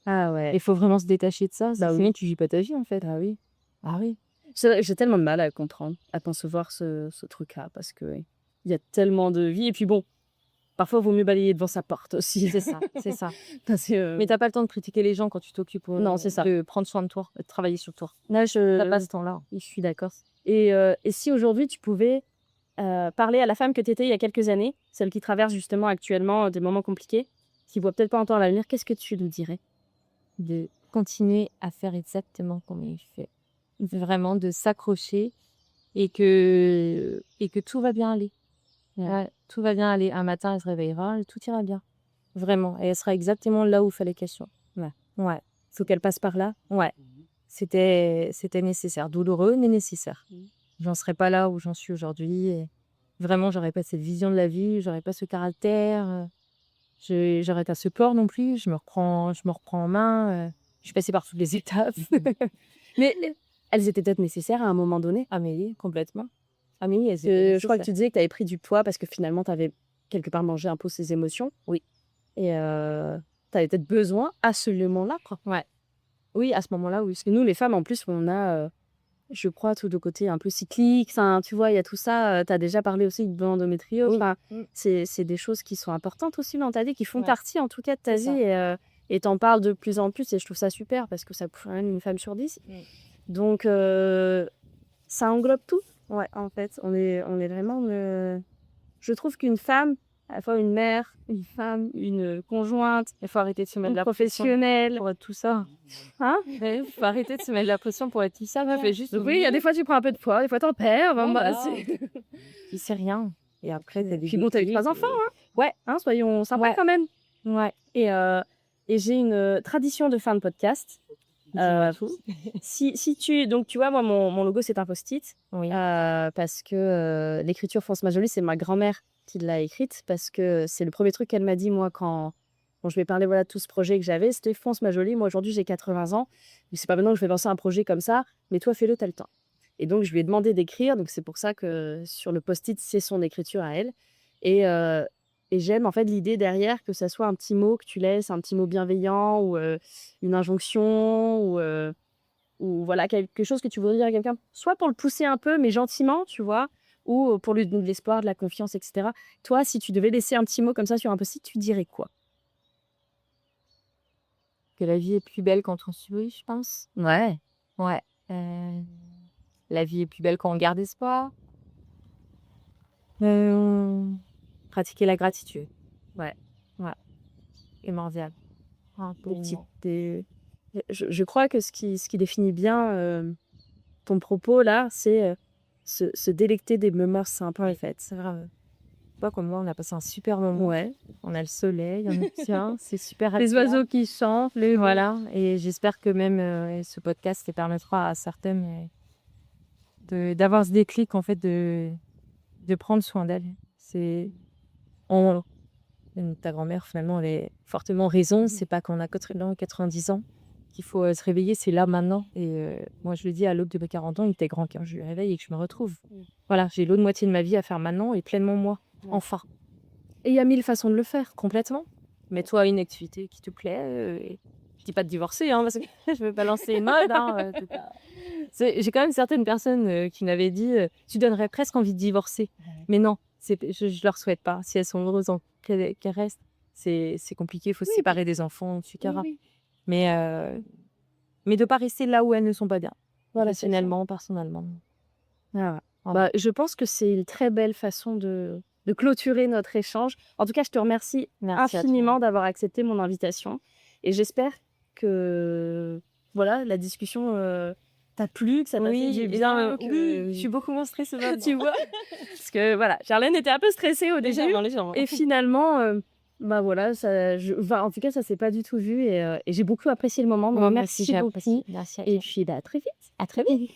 Ah ouais. Il faut vraiment se détacher de ça. Bah oui. Sinon, tu vis pas ta vie en fait. Ah oui. Ah oui. C'est vrai que j'ai tellement de mal à comprendre, à concevoir ce truc-là, parce que ouais, il y a tellement de vie. Et puis bon, parfois, il vaut mieux balayer devant sa porte aussi. C'est ça, c'est ça. Parce que, Mais t'as pas le temps de critiquer les gens quand tu t'occupes non, c'est ça. de prendre soin de toi, de travailler sur toi. Là, T'as pas ce temps-là. je suis d'accord. Et si aujourd'hui, tu pouvais parler à la femme que tu étais il y a quelques années, celle qui traverse justement actuellement des moments compliqués, qui voit peut-être pas encore l'avenir, qu'est-ce que tu lui dirais? De continuer à faire exactement comme il fait. Vraiment de s'accrocher et que tout va bien aller. Ouais. Ouais, tout va bien aller. Un matin, elle se réveillera et tout ira bien. Vraiment. Et elle sera exactement là où il fallait qu'elle soit. Ouais. Ouais. Faut qu'elle passe par là. Ouais. C'était nécessaire. Douloureux, mais nécessaire. J'en serais pas là où j'en suis aujourd'hui. Et vraiment, j'aurais pas cette vision de la vie, j'aurais pas ce caractère. J'aurais pas ce corps non plus. Je me reprends en main. Je suis passée par toutes les étapes. Mais elles étaient peut-être nécessaires à un moment donné. Ah mais oui, complètement. Ah mais oui, elles étaient Je crois que nécessaires. tu disais que tu avais pris du poids parce que finalement, tu avais quelque part mangé un peu ces émotions. Oui. Et tu avais peut-être besoin à ce moment-là, quoi. Ouais. Oui, à ce moment-là, oui. Parce que nous, les femmes, en plus, on a, je crois, tout le côté un peu cyclique. Enfin, tu vois, il y a tout ça. Tu as déjà parlé aussi de l'endométriose. Oui. Enfin, c'est des choses qui sont importantes aussi dans ta vie, qui font Ouais. partie, en tout cas, de ta C'est vie. ça. Et t'en parles de plus en plus. Et je trouve ça super parce que ça prenne une femme sur 10. Donc, ça englobe tout. Ouais, en fait, on est vraiment... Je trouve qu'une femme, à la fois une mère, une femme, une conjointe, Il faut arrêter de se mettre une de la pression professionnelle. pour être tout ça. Hein? Il faut arrêter de se mettre de la pression pour être tout ça. Meuf, fais juste. Donc oui, il y a des fois tu prends un peu de poids, des fois t'en perds. Ouais, bah, voilà. Il sait rien. Et après, t'as des Puis bon, t'as eu 3 enfants, hein? Ouais, hein, soyons sympas Ouais. quand même. Ouais. Et j'ai une tradition de fin de podcast. Si tu... Donc tu vois, moi, mon logo, c'est un post-it. Oui. Parce que l'écriture Fonce ma jolie, c'est ma grand-mère qui l'a écrite. Parce que c'est le premier truc qu'elle m'a dit, moi, quand je lui ai parlé voilà, de tout ce projet que j'avais. C'était Fonce ma jolie. Moi, aujourd'hui, j'ai 80 ans. Mais c'est pas maintenant que je vais lancer un projet comme ça. Mais toi, fais-le, t'as le temps. Et donc, je lui ai demandé d'écrire. Donc, c'est pour ça que sur le post-it, c'est son écriture à elle. Et j'aime en fait l'idée derrière que ça soit un petit mot que tu laisses, un petit mot bienveillant ou une injonction ou voilà, quelque chose que tu voudrais dire à quelqu'un, soit pour le pousser un peu, mais gentiment, tu vois, ou pour lui donner de l'espoir, de la confiance, etc. Toi, si tu devais laisser un petit mot comme ça sur un post-it, tu dirais quoi? que la vie est plus belle quand on sourit, je pense. Ouais. Ouais. La vie est plus belle quand on garde espoir. Pratiquer la gratitude. Ouais. Ouais. Primordial. Des petites, je crois que ce qui définit bien ton propos là, c'est se délecter des moments simples en fait. C'est vrai. Pas comme moi, on a passé un super moment. Ouais. On a le soleil, on obtient, c'est super Les agréable. oiseaux qui chantent, Voilà, et j'espère que même ce podcast permettra à certaines d'avoir ce déclic en fait de prendre soin d'elles. Ta grand-mère finalement elle est fortement raison. C'est pas quand on a 90 ans qu'il faut se réveiller, c'est là maintenant. Et moi je le dis à l'aube de mes 40 ans, il était grand quand je me réveille et que je me retrouve. Voilà, j'ai l'autre moitié de ma vie à faire maintenant et pleinement moi, enfin. Et il y a 1000 façons de le faire. Complètement. Mets-toi une activité qui te plaît. Et je dis pas de divorcer, parce que je veux pas lancer une mode. J'ai quand même certaines personnes qui m'avaient dit tu donnerais presque envie de divorcer. Mais non, je leur souhaite pas. Si elles sont heureuses qu'elles restent, c'est compliqué. Il faut se séparer des enfants, etc. Mais de pas rester là où elles ne sont pas bien. Professionnellement, personnellement. Je pense que c'est une très belle façon de clôturer notre échange. En tout cas, je te remercie infiniment d'avoir accepté mon invitation. Et j'espère que la discussion t'a plu, que ça t'a fait du bien. Oui, je suis beaucoup moins stressée maintenant. Tu vois. Parce que Charlène était un peu stressée au début. Légèrement. Et finalement, en tout cas, ça s'est pas du tout vu. Et j'ai beaucoup apprécié le moment. Donc Merci, j'ai apprécié. Et puis, à très vite. À très vite.